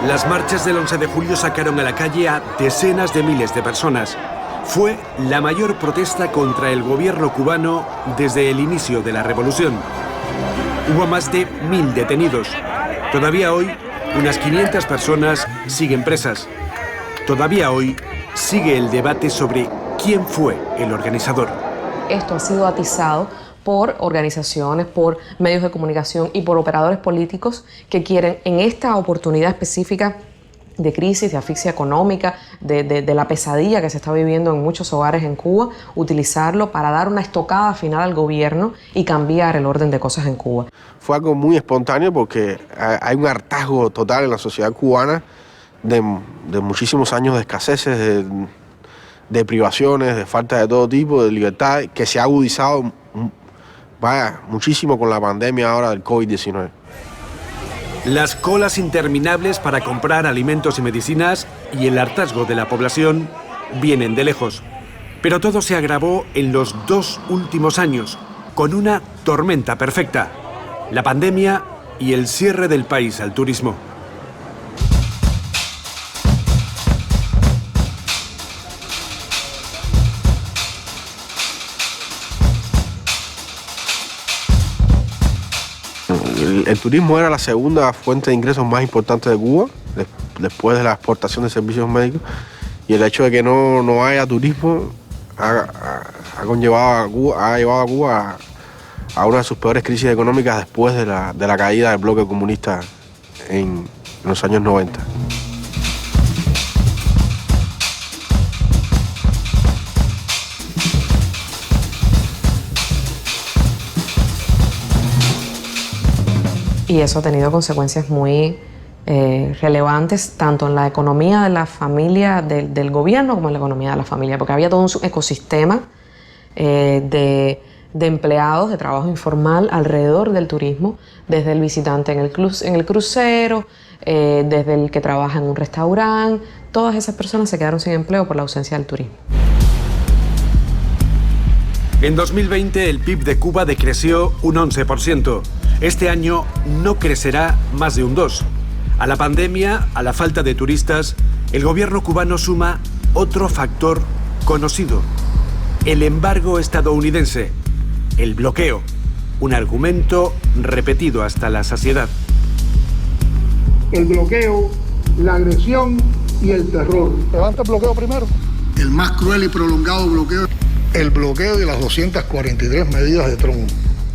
Las marchas del 11 de julio sacaron a la calle a decenas de miles de personas. Fue la mayor protesta contra el gobierno cubano desde el inicio de la revolución. Hubo más de 1000 detenidos. Todavía hoy, unas 500 personas siguen presas. Todavía hoy sigue el debate sobre quién fue el organizador.
Esto ha sido atizado por organizaciones, por medios de comunicación y por operadores políticos que quieren, en esta oportunidad específica de crisis, de asfixia económica, de la pesadilla que se está viviendo en muchos hogares en Cuba, utilizarlo para dar una estocada final al gobierno y cambiar el orden de cosas en Cuba.
Fue algo muy espontáneo porque hay un hartazgo total en la sociedad cubana de muchísimos años de escaseces, de privaciones, de falta de todo tipo, de libertad, que se ha agudizado muchísimo con la pandemia ahora del COVID-19.
Las colas interminables para comprar alimentos y medicinas y el hartazgo de la población vienen de lejos. Pero todo se agravó en los 2 últimos años, con una tormenta perfecta: la pandemia y el cierre del país al turismo.
El turismo era la segunda fuente de ingresos más importante de Cuba, después de la exportación de servicios médicos, y el hecho de que no haya turismo ha llevado a Cuba a una de sus peores crisis económicas después de la caída del bloque comunista en los años 90.
Y eso ha tenido consecuencias muy relevantes tanto en la economía de la familia, del gobierno, como en la economía de la familia, porque había todo un ecosistema de empleados de trabajo informal alrededor del turismo, desde el visitante en el crucero, desde el que trabaja en un restaurante. Todas esas personas se quedaron sin empleo por la ausencia del turismo.
En 2020 el PIB de Cuba decreció un 11%. Este año no crecerá más de un 2%. A la pandemia, a la falta de turistas, el gobierno cubano suma otro factor conocido: el embargo estadounidense, el bloqueo, un argumento repetido hasta la saciedad.
El bloqueo, la agresión y el terror.
Levanta el bloqueo primero.
El más cruel y prolongado bloqueo.
El bloqueo de las 243 medidas de Trump.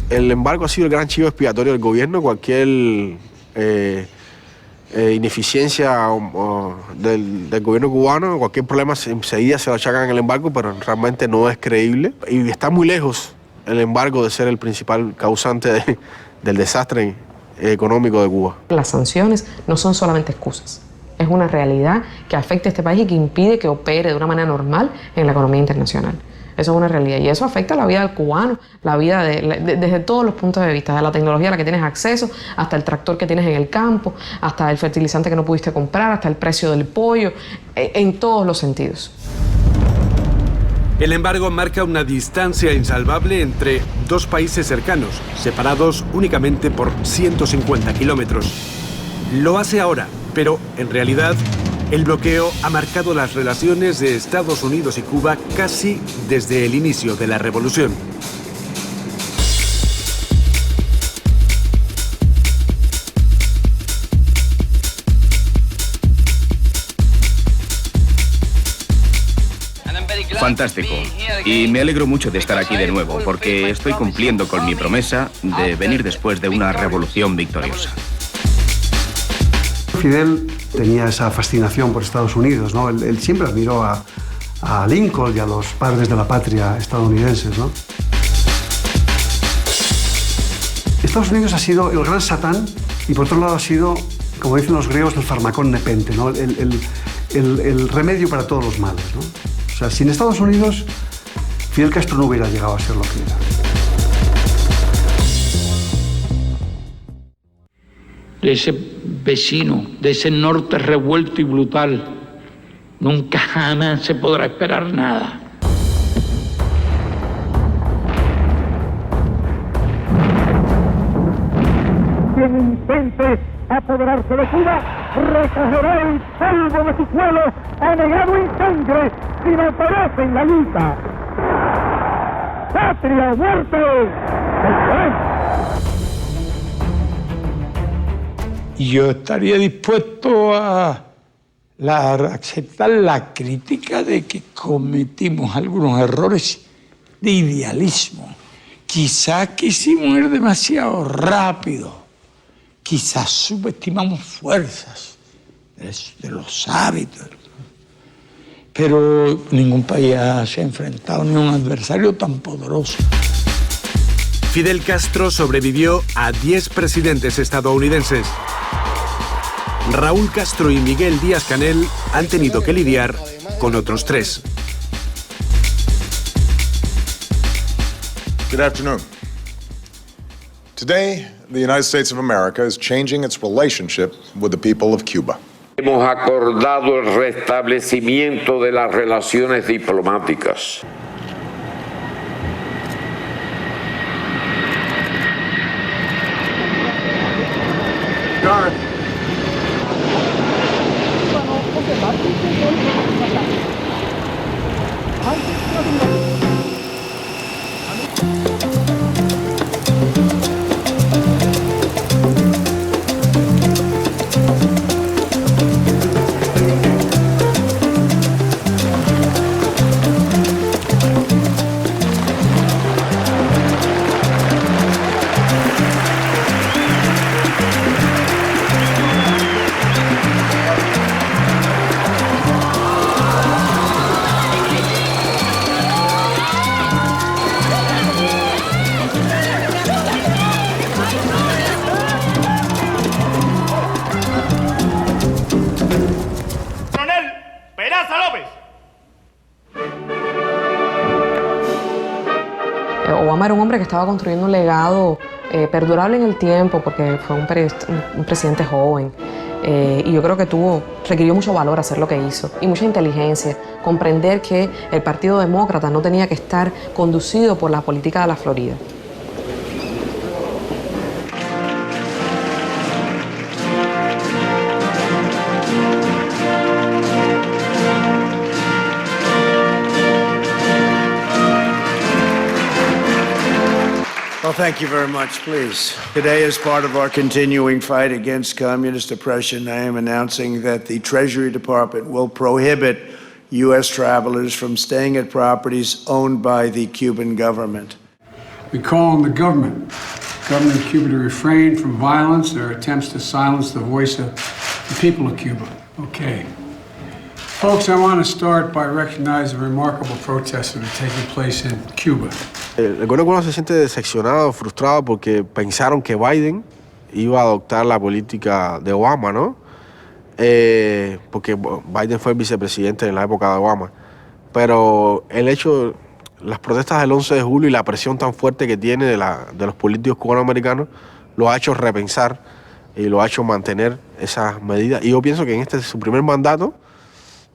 El embargo ha sido el gran chivo expiatorio del gobierno. Cualquier ineficiencia del gobierno cubano, cualquier problema enseguida se lo achacan en el embargo, pero realmente no es creíble. Y está muy lejos el embargo de ser el principal causante del desastre económico de Cuba.
Las sanciones no son solamente excusas. Es una realidad que afecta a este país y que impide que opere de una manera normal en la economía internacional. Eso es una realidad y eso afecta la vida del cubano, la vida desde todos los puntos de vista, de la tecnología a la que tienes acceso, hasta el tractor que tienes en el campo, hasta el fertilizante que no pudiste comprar, hasta el precio del pollo, en todos los sentidos.
El embargo marca una distancia insalvable entre dos países cercanos, separados únicamente por 150 kilómetros. Lo hace ahora, pero en realidad el bloqueo ha marcado las relaciones de Estados Unidos y Cuba casi desde el inicio de la revolución.
Fantástico. Y me alegro mucho de estar aquí de nuevo, porque estoy cumpliendo con mi promesa de venir después de una revolución victoriosa.
Fidel tenía esa fascinación por Estados Unidos, ¿no? Él siempre admiró a Lincoln y a los padres de la patria estadounidenses, ¿no? Estados Unidos ha sido el gran Satán y por otro lado ha sido, como dicen los griegos, el farmacón nepente, ¿no? El remedio para todos los males, ¿no? O sea, sin Estados Unidos, Fidel Castro no hubiera llegado a ser lo que era.
De ese vecino, de ese norte revuelto y brutal, nunca jamás se podrá esperar nada.
Quien intente apoderarse de Cuba, recogerá el polvo de su suelo anegado en sangre si no perece en la lucha. ¡Patria o muerte!
Yo estaría dispuesto a aceptar la crítica de que cometimos algunos errores de idealismo. Quizás quisimos ir demasiado rápido. Quizás subestimamos fuerzas de los hábitos. Pero ningún país se ha enfrentado ni a un adversario tan poderoso.
Fidel Castro sobrevivió a 10 presidentes estadounidenses. Raúl Castro y Miguel Díaz-Canel han tenido que lidiar con otros 3.
Good afternoon. Today, the United States of America is changing its relationship with the people of Cuba.
Hemos acordado el restablecimiento de las relaciones diplomáticas.
Obama era un hombre que estaba construyendo un legado perdurable en el tiempo porque fue un presidente joven. Y yo creo que requirió mucho valor hacer lo que hizo y mucha inteligencia, comprender que el Partido Demócrata no tenía que estar conducido por la política de la Florida.
Well, thank you very much, please. Today, as part of our continuing fight against communist oppression, I am announcing that the Treasury Department will prohibit U.S. travelers from staying at properties owned by the Cuban government.
We call on the government of Cuba to refrain from violence or attempts to silence the voice of the people of Cuba. Okay. Folks, I want to start by recognizing the remarkable protests that are taking place in Cuba.
El gobierno cubano se siente decepcionado, frustrado porque pensaron que Biden iba a adoptar la política de Obama, ¿no? Porque Biden fue el vicepresidente en la época de Obama. Pero el hecho, las protestas del 11 de julio y la presión tan fuerte que tiene de los políticos cubanoamericanos lo ha hecho repensar y lo ha hecho mantener esas medidas. Y yo pienso que en este su primer mandato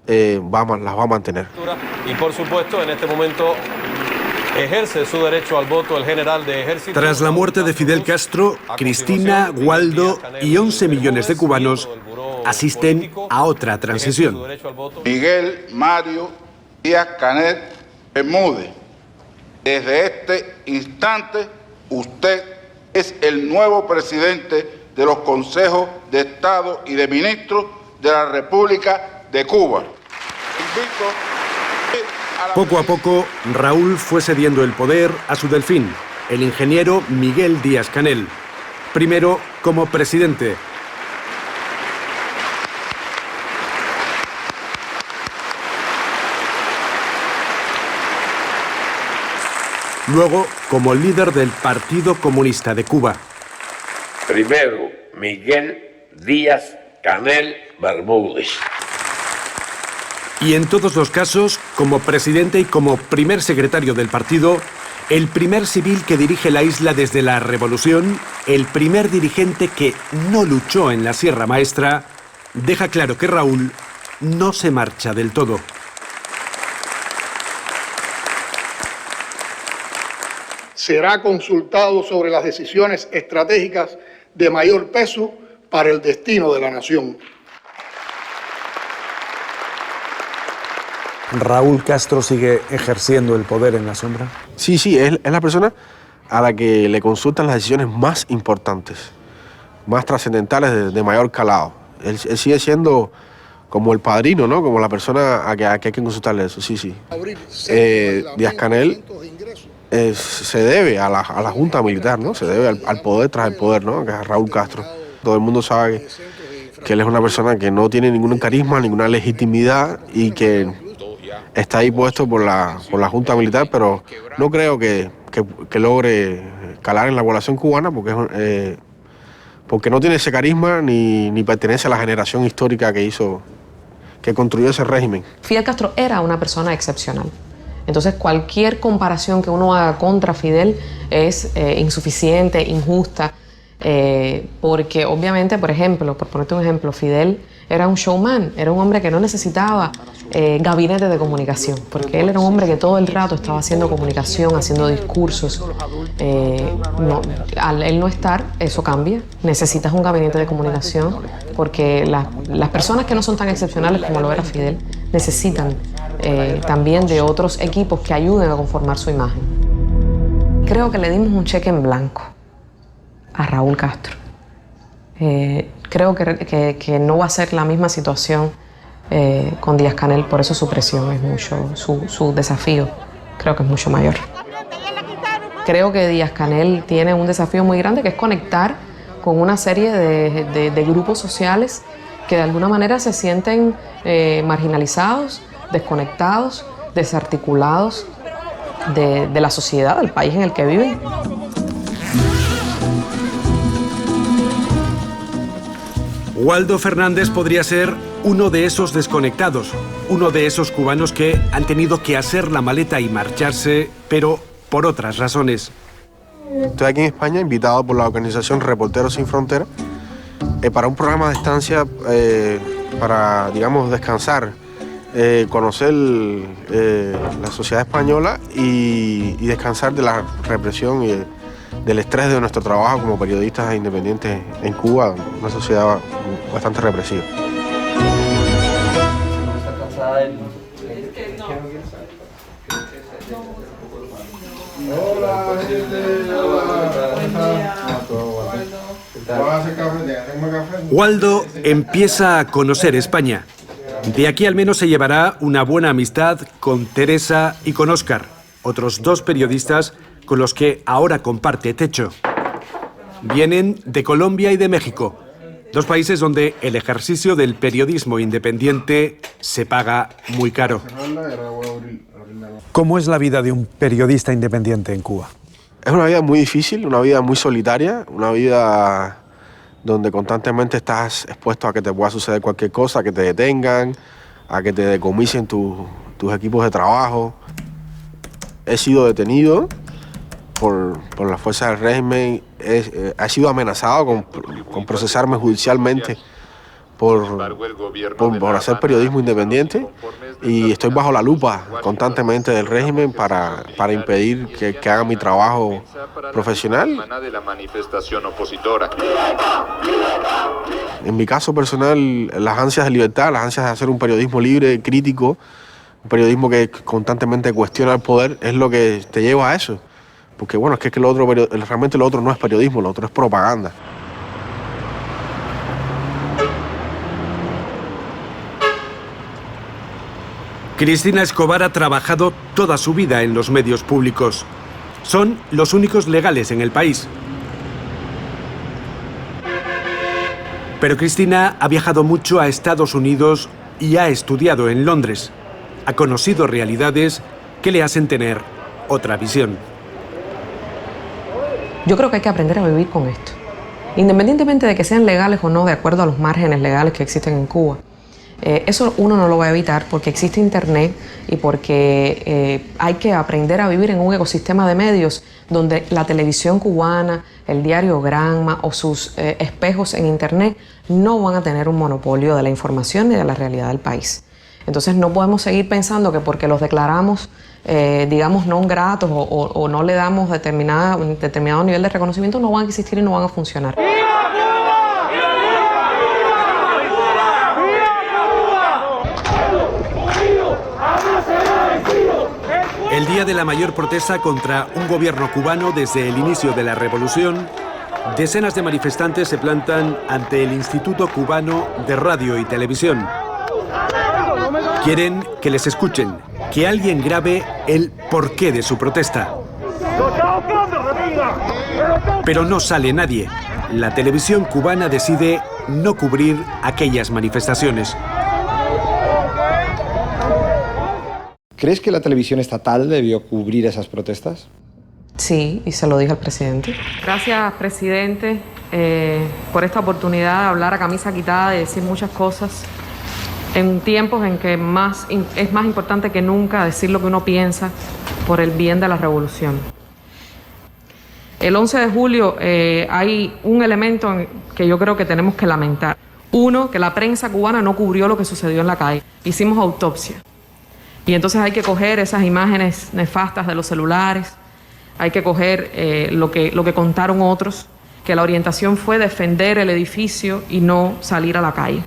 las va a mantener.
Y por supuesto, en este momento ejerce su derecho al voto el general de ejército.
Tras la muerte de Fidel Castro, Cristina, Waldo y 11 millones de cubanos asisten a otra transición.
Miguel Mario Díaz-Canel Bermúdez, desde este instante usted es el nuevo presidente de los consejos de Estado y de ministros de la República de Cuba.
Poco a poco, Raúl fue cediendo el poder a su delfín, el ingeniero Miguel Díaz-Canel, primero como presidente. Luego, como líder del Partido Comunista de Cuba.
Primero, Miguel Díaz-Canel Bermúdez.
Y en todos los casos, como presidente y como primer secretario del partido, el primer civil que dirige la isla desde la revolución, el primer dirigente que no luchó en la Sierra Maestra, deja claro que Raúl no se marcha del todo.
Será consultado sobre las decisiones estratégicas de mayor peso para el destino de la nación.
¿Raúl Castro sigue ejerciendo el poder en la sombra?
Sí, es la persona a la que le consultan las decisiones más importantes, más trascendentales, de mayor calado. Él sigue siendo como el padrino, ¿no? Como la persona a que hay que consultarle eso, sí. Díaz-Canel se debe a la Junta Militar, ¿no? Se debe al poder tras el poder, ¿no? Que es Raúl Castro. Todo el mundo sabe que él es una persona que no tiene ningún carisma, ninguna legitimidad y que está ahí puesto por la Junta Militar, pero no creo que logre calar en la población cubana porque no tiene ese carisma ni pertenece a la generación histórica que construyó ese régimen.
Fidel Castro era una persona excepcional. Entonces cualquier comparación que uno haga contra Fidel es insuficiente, injusta, porque obviamente, por ejemplo, por ponerte un ejemplo, Fidel era un showman, era un hombre que no necesitaba gabinete de comunicación, porque él era un hombre que todo el rato estaba haciendo comunicación, haciendo discursos. Al él no estar, eso cambia. Necesitas un gabinete de comunicación porque las personas que no son tan excepcionales como lo era Fidel necesitan también de otros equipos que ayuden a conformar su imagen. Creo que le dimos un cheque en blanco a Raúl Castro. Creo que no va a ser la misma situación con Díaz-Canel, por eso su presión es mucho, su desafío creo que es mucho mayor. Creo que Díaz-Canel tiene un desafío muy grande que es conectar con una serie de grupos sociales que de alguna manera se sienten marginalizados, desconectados, desarticulados de la sociedad, del país en el que viven.
Waldo Fernández podría ser uno de esos desconectados, uno de esos cubanos que han tenido que hacer la maleta y marcharse, pero por otras razones.
Estoy aquí en España invitado por la organización Reporteros Sin Fronteras para un programa de estancia para, digamos, descansar, conocer la sociedad española y descansar de la represión y del estrés de nuestro trabajo como periodistas independientes en Cuba, una sociedad bastante represiva.
Waldo empieza a conocer España. De aquí al menos se llevará una buena amistad con Teresa y con Óscar, otros dos periodistas con los que ahora comparte techo. Vienen de Colombia y de México, dos países donde el ejercicio del periodismo independiente se paga muy caro.
¿Cómo es la vida de un periodista independiente en Cuba?
Es una vida muy difícil, una vida muy solitaria, una vida donde constantemente estás expuesto a que te pueda suceder cualquier cosa, a que te detengan, a que te decomisen tus equipos de trabajo. He sido detenido por las fuerzas del régimen, he sido amenazado con procesarme judicialmente por hacer periodismo independiente y estoy bajo la lupa constantemente del régimen para impedir que haga mi trabajo profesional. En mi caso personal, las ansias de libertad, las ansias de hacer un periodismo libre, crítico, un periodismo que constantemente cuestiona el poder, es lo que te lleva a eso. Porque bueno, es que realmente lo otro no es periodismo, lo otro es propaganda.
Cristina Escobar ha trabajado toda su vida en los medios públicos. Son los únicos legales en el país. Pero Cristina ha viajado mucho a Estados Unidos y ha estudiado en Londres. Ha conocido realidades que le hacen tener otra visión.
Yo creo que hay que aprender a vivir con esto, independientemente de que sean legales o no, de acuerdo a los márgenes legales que existen en Cuba. Eso uno no lo va a evitar porque existe Internet y porque hay que aprender a vivir en un ecosistema de medios donde la televisión cubana, el diario Granma o sus espejos en Internet no van a tener un monopolio de la información ni de la realidad del país. Entonces no podemos seguir pensando que porque los declaramos, digamos, no gratos o no le damos determinado nivel de reconocimiento, no van a existir y no van a funcionar.
El día de la mayor protesta contra un gobierno cubano desde el inicio de la revolución, decenas de manifestantes se plantan ante el Instituto Cubano de Radio y Televisión. Quieren que les escuchen, que alguien grabe el porqué de su protesta. Pero no sale nadie. La televisión cubana decide no cubrir aquellas manifestaciones.
¿Crees que la televisión estatal debió cubrir esas protestas?
Sí, y se lo dije al presidente. Gracias, presidente, por esta oportunidad de hablar a camisa quitada, de decir muchas cosas. En tiempos en que es más importante que nunca decir lo que uno piensa por el bien de la revolución. El 11 de julio hay un elemento que yo creo que tenemos que lamentar. Uno, que la prensa cubana no cubrió lo que sucedió en la calle. Hicimos autopsia. Y entonces hay que coger esas imágenes nefastas de los celulares, hay que coger lo que contaron otros, que la orientación fue defender el edificio y no salir a la calle.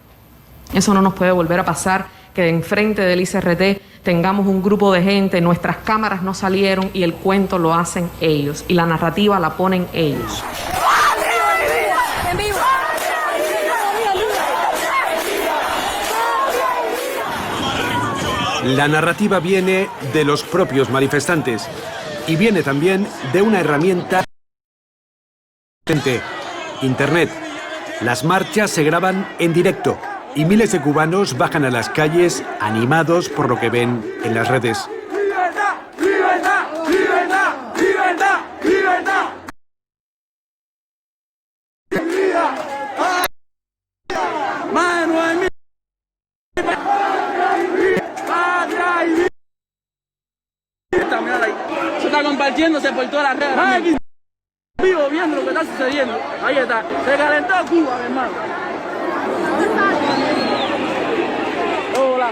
Eso no nos puede volver a pasar, que enfrente del ICRT tengamos un grupo de gente, nuestras cámaras no salieron y el cuento lo hacen ellos y la narrativa la ponen ellos.
La narrativa viene de los propios manifestantes y viene también de una herramienta potente, Internet. Las marchas se graban en directo y miles de cubanos bajan a las calles animados por lo que ven en las redes.
¡Libertad! ¡Libertad! ¡Libertad! ¡Libertad! ¡Libertad!
está compartiéndose por todas las redes. Aquí vivo viendo lo que está sucediendo. Ahí está. Se calentó Cuba, mi hermano. Hola,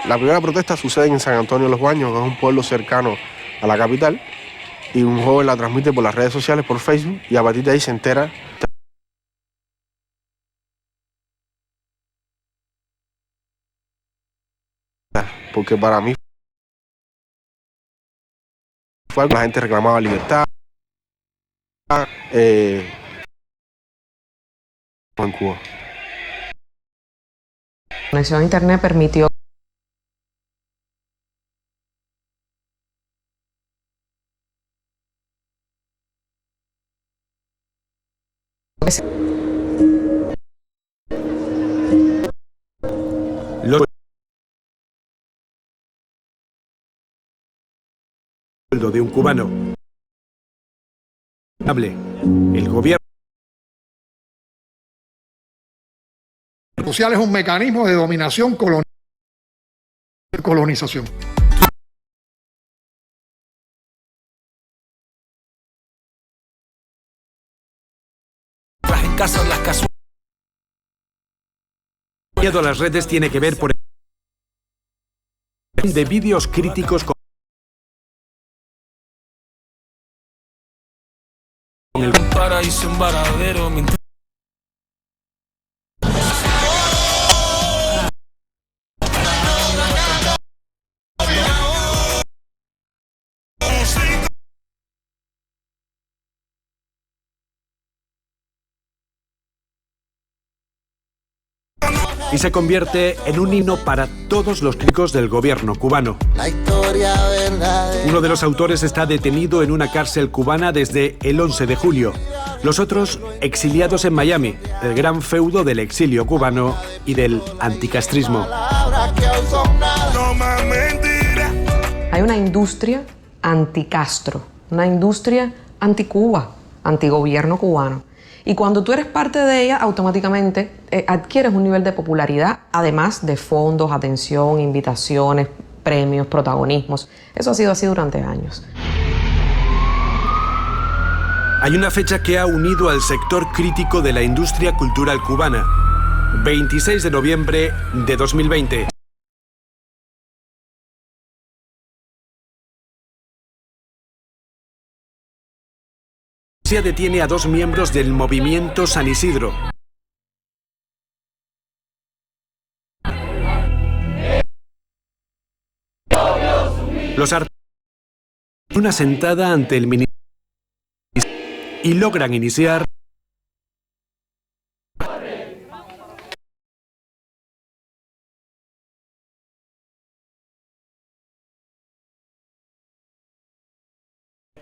La primera protesta sucede en San Antonio de los Baños, que es un pueblo cercano a la capital, y un joven la transmite por las redes sociales, por Facebook, y a partir de ahí se entera. Porque para mí la gente reclamaba libertad en Cuba.
La conexión a internet permitió
de un cubano. El gobierno
social es un mecanismo de dominación colonización.
En casa las casualidades. A las redes tiene que ver por de vídeos críticos con el paraíso en Varadero. Y se convierte en un himno para todos los críticos del gobierno cubano. Uno de los autores está detenido en una cárcel cubana desde el 11 de julio. Los otros exiliados en Miami, del gran feudo del exilio cubano y del anticastrismo.
Hay una industria anti-Castro, una industria anti-Cuba, anti-gobierno cubano. Y cuando tú eres parte de ella, automáticamente adquieres un nivel de popularidad, además de fondos, atención, invitaciones, premios, protagonismos. Eso ha sido así durante años.
Hay una fecha que ha unido al sector crítico de la industria cultural cubana. 26 de noviembre de 2020. La policía detiene a 2 miembros del movimiento San Isidro. Los artistas una sentada ante el ministerio y logran iniciar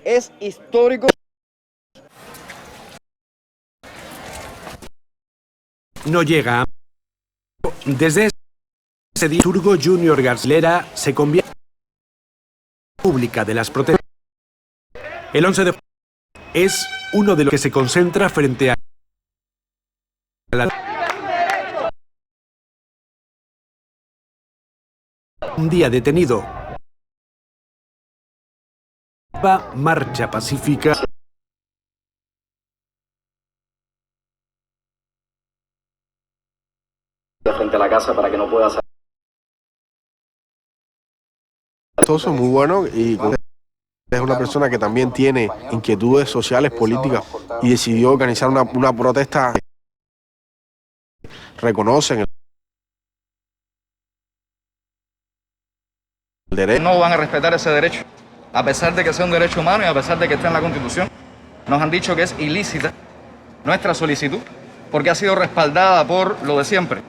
es histórico.
No llega. Desde ese día, Turgo Junior García se convierte en pública de las protestas. El 11 de julio es uno de los que se concentra frente a un día detenido. Marcha pacífica.
Frente a la casa para que no pueda salir.
Todo eso es muy bueno y es una persona que también tiene inquietudes sociales, políticas y decidió organizar una protesta. Reconocen el derecho.
No van a respetar ese derecho, a pesar de que sea un derecho humano y a pesar de que esté en la Constitución. Nos han dicho que es ilícita nuestra solicitud porque ha sido respaldada por lo de siempre.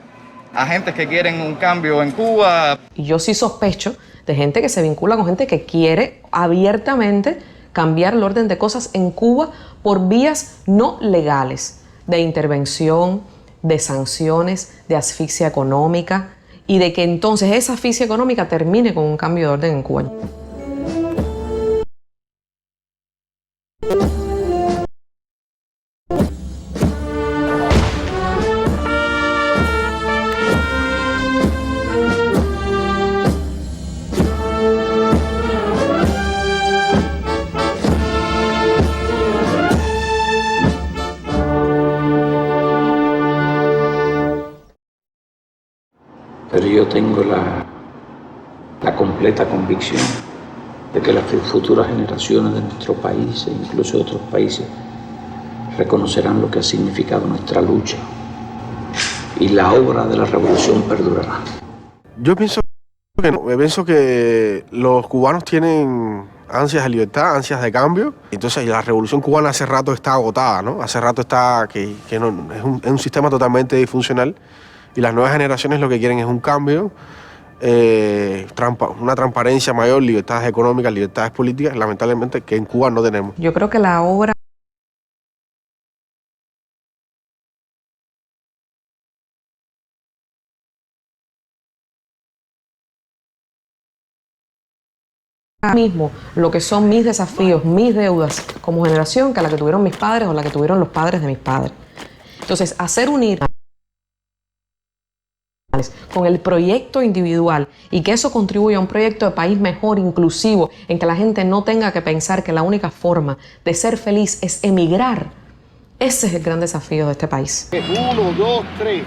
Agentes que quieren un cambio en Cuba.
Y yo sí sospecho de gente que se vincula con gente que quiere abiertamente cambiar el orden de cosas en Cuba por vías no legales, de intervención, de sanciones, de asfixia económica, y de que entonces esa asfixia económica termine con un cambio de orden en Cuba.
yo tengo la completa convicción de que las futuras generaciones de nuestro país e incluso de otros países reconocerán lo que ha significado nuestra lucha y la obra de la revolución perdurará.
Yo pienso que los cubanos tienen ansias de libertad, ansias de cambio. Entonces la revolución cubana hace rato está agotada, ¿no? Hace rato está que no, es un sistema totalmente disfuncional y las nuevas generaciones lo que quieren es un cambio, una transparencia mayor, libertades económicas, libertades políticas, lamentablemente que en Cuba no tenemos.
Yo creo que la obra mismo lo que son mis desafíos, mis deudas como generación, que la que tuvieron mis padres o la que tuvieron los padres de mis padres. Entonces, hacer unir con el proyecto individual y que eso contribuya a un proyecto de país mejor, inclusivo, en que la gente no tenga que pensar que la única forma de ser feliz es emigrar. Ese es el gran desafío de este país.
1, 2, 3.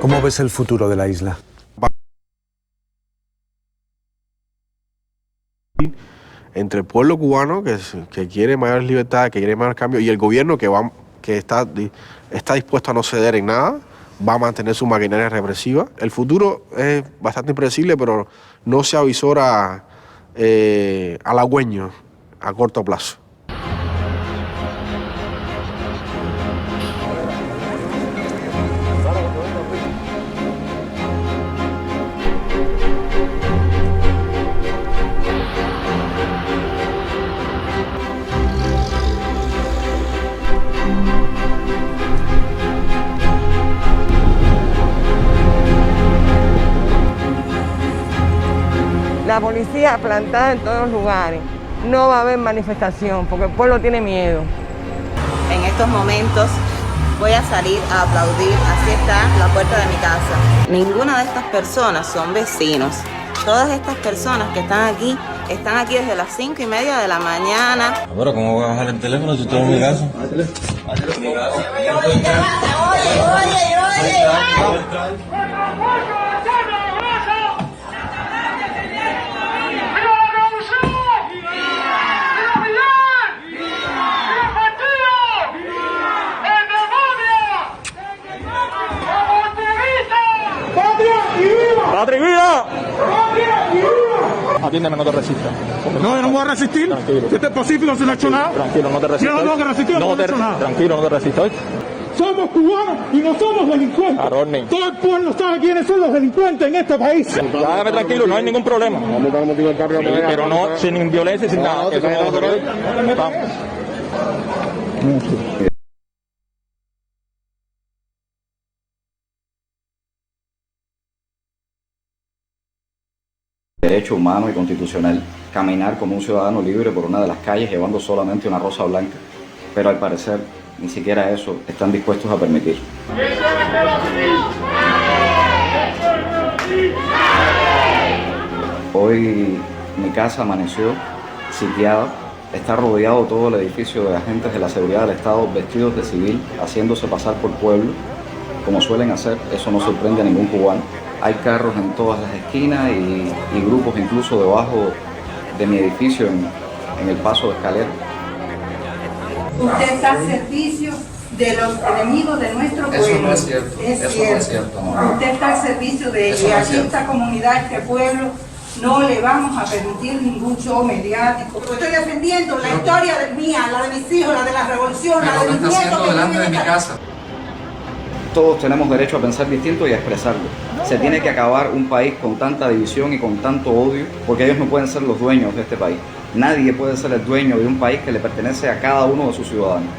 ¿Cómo ves el futuro de la isla?
Entre el pueblo cubano que quiere mayores libertades, que quiere mayor cambio, y el gobierno que está dispuesto a no ceder en nada, va a mantener su maquinaria represiva. El futuro es bastante impredecible, pero no se avisora halagüeño a corto plazo.
La policía plantada en todos los lugares. No va a haber manifestación porque el pueblo tiene miedo.
En estos momentos voy a salir a aplaudir. Así está la puerta de mi casa. Ninguna de estas personas son vecinos. Todas estas personas que están aquí desde las 5:30 de la mañana.
Pero ¿cómo voy a bajar el teléfono si estoy en mi casa?
¡Patria y vida! Atiéndeme, no te resistas. No, yo no voy a resistir. Tranquilo. Si este es pacífico, si no he hecho nada. Tranquilo, no te resistas. Yo no tengo que resistir, no he hecho nada. Tranquilo, no te resistas. Somos cubanos y no somos delincuentes. Todo el pueblo sabe quiénes son los delincuentes en este país. Déjame tranquilo, no hay ningún problema. Pero no, sin violencia y sin nada. Vamos.
Derecho humano y constitucional, caminar como un ciudadano libre por una de las calles llevando solamente una rosa blanca, pero al parecer ni siquiera eso están dispuestos a permitir. Hoy mi casa amaneció sitiada, está rodeado todo el edificio de agentes de la seguridad del Estado vestidos de civil, haciéndose pasar por pueblo, como suelen hacer. Eso no sorprende a ningún cubano. Hay carros en todas las esquinas y grupos incluso debajo de mi edificio en el paso de escalera.
Usted está al servicio de los enemigos de nuestro pueblo.
Eso no es cierto.
Eso
no es cierto. No.
Usted está al servicio de ellos. Y aquí esta comunidad, este pueblo, no le vamos a permitir ningún show mediático. Estoy defendiendo la historia mía, la de mis hijos, la de la revolución, la de mis nietos.
Delante de mi casa. Todos tenemos derecho a pensar distinto y a expresarlo. Se tiene que acabar un país con tanta división y con tanto odio, porque ellos no pueden ser los dueños de este país. Nadie puede ser el dueño de un país que le pertenece a cada uno de sus ciudadanos.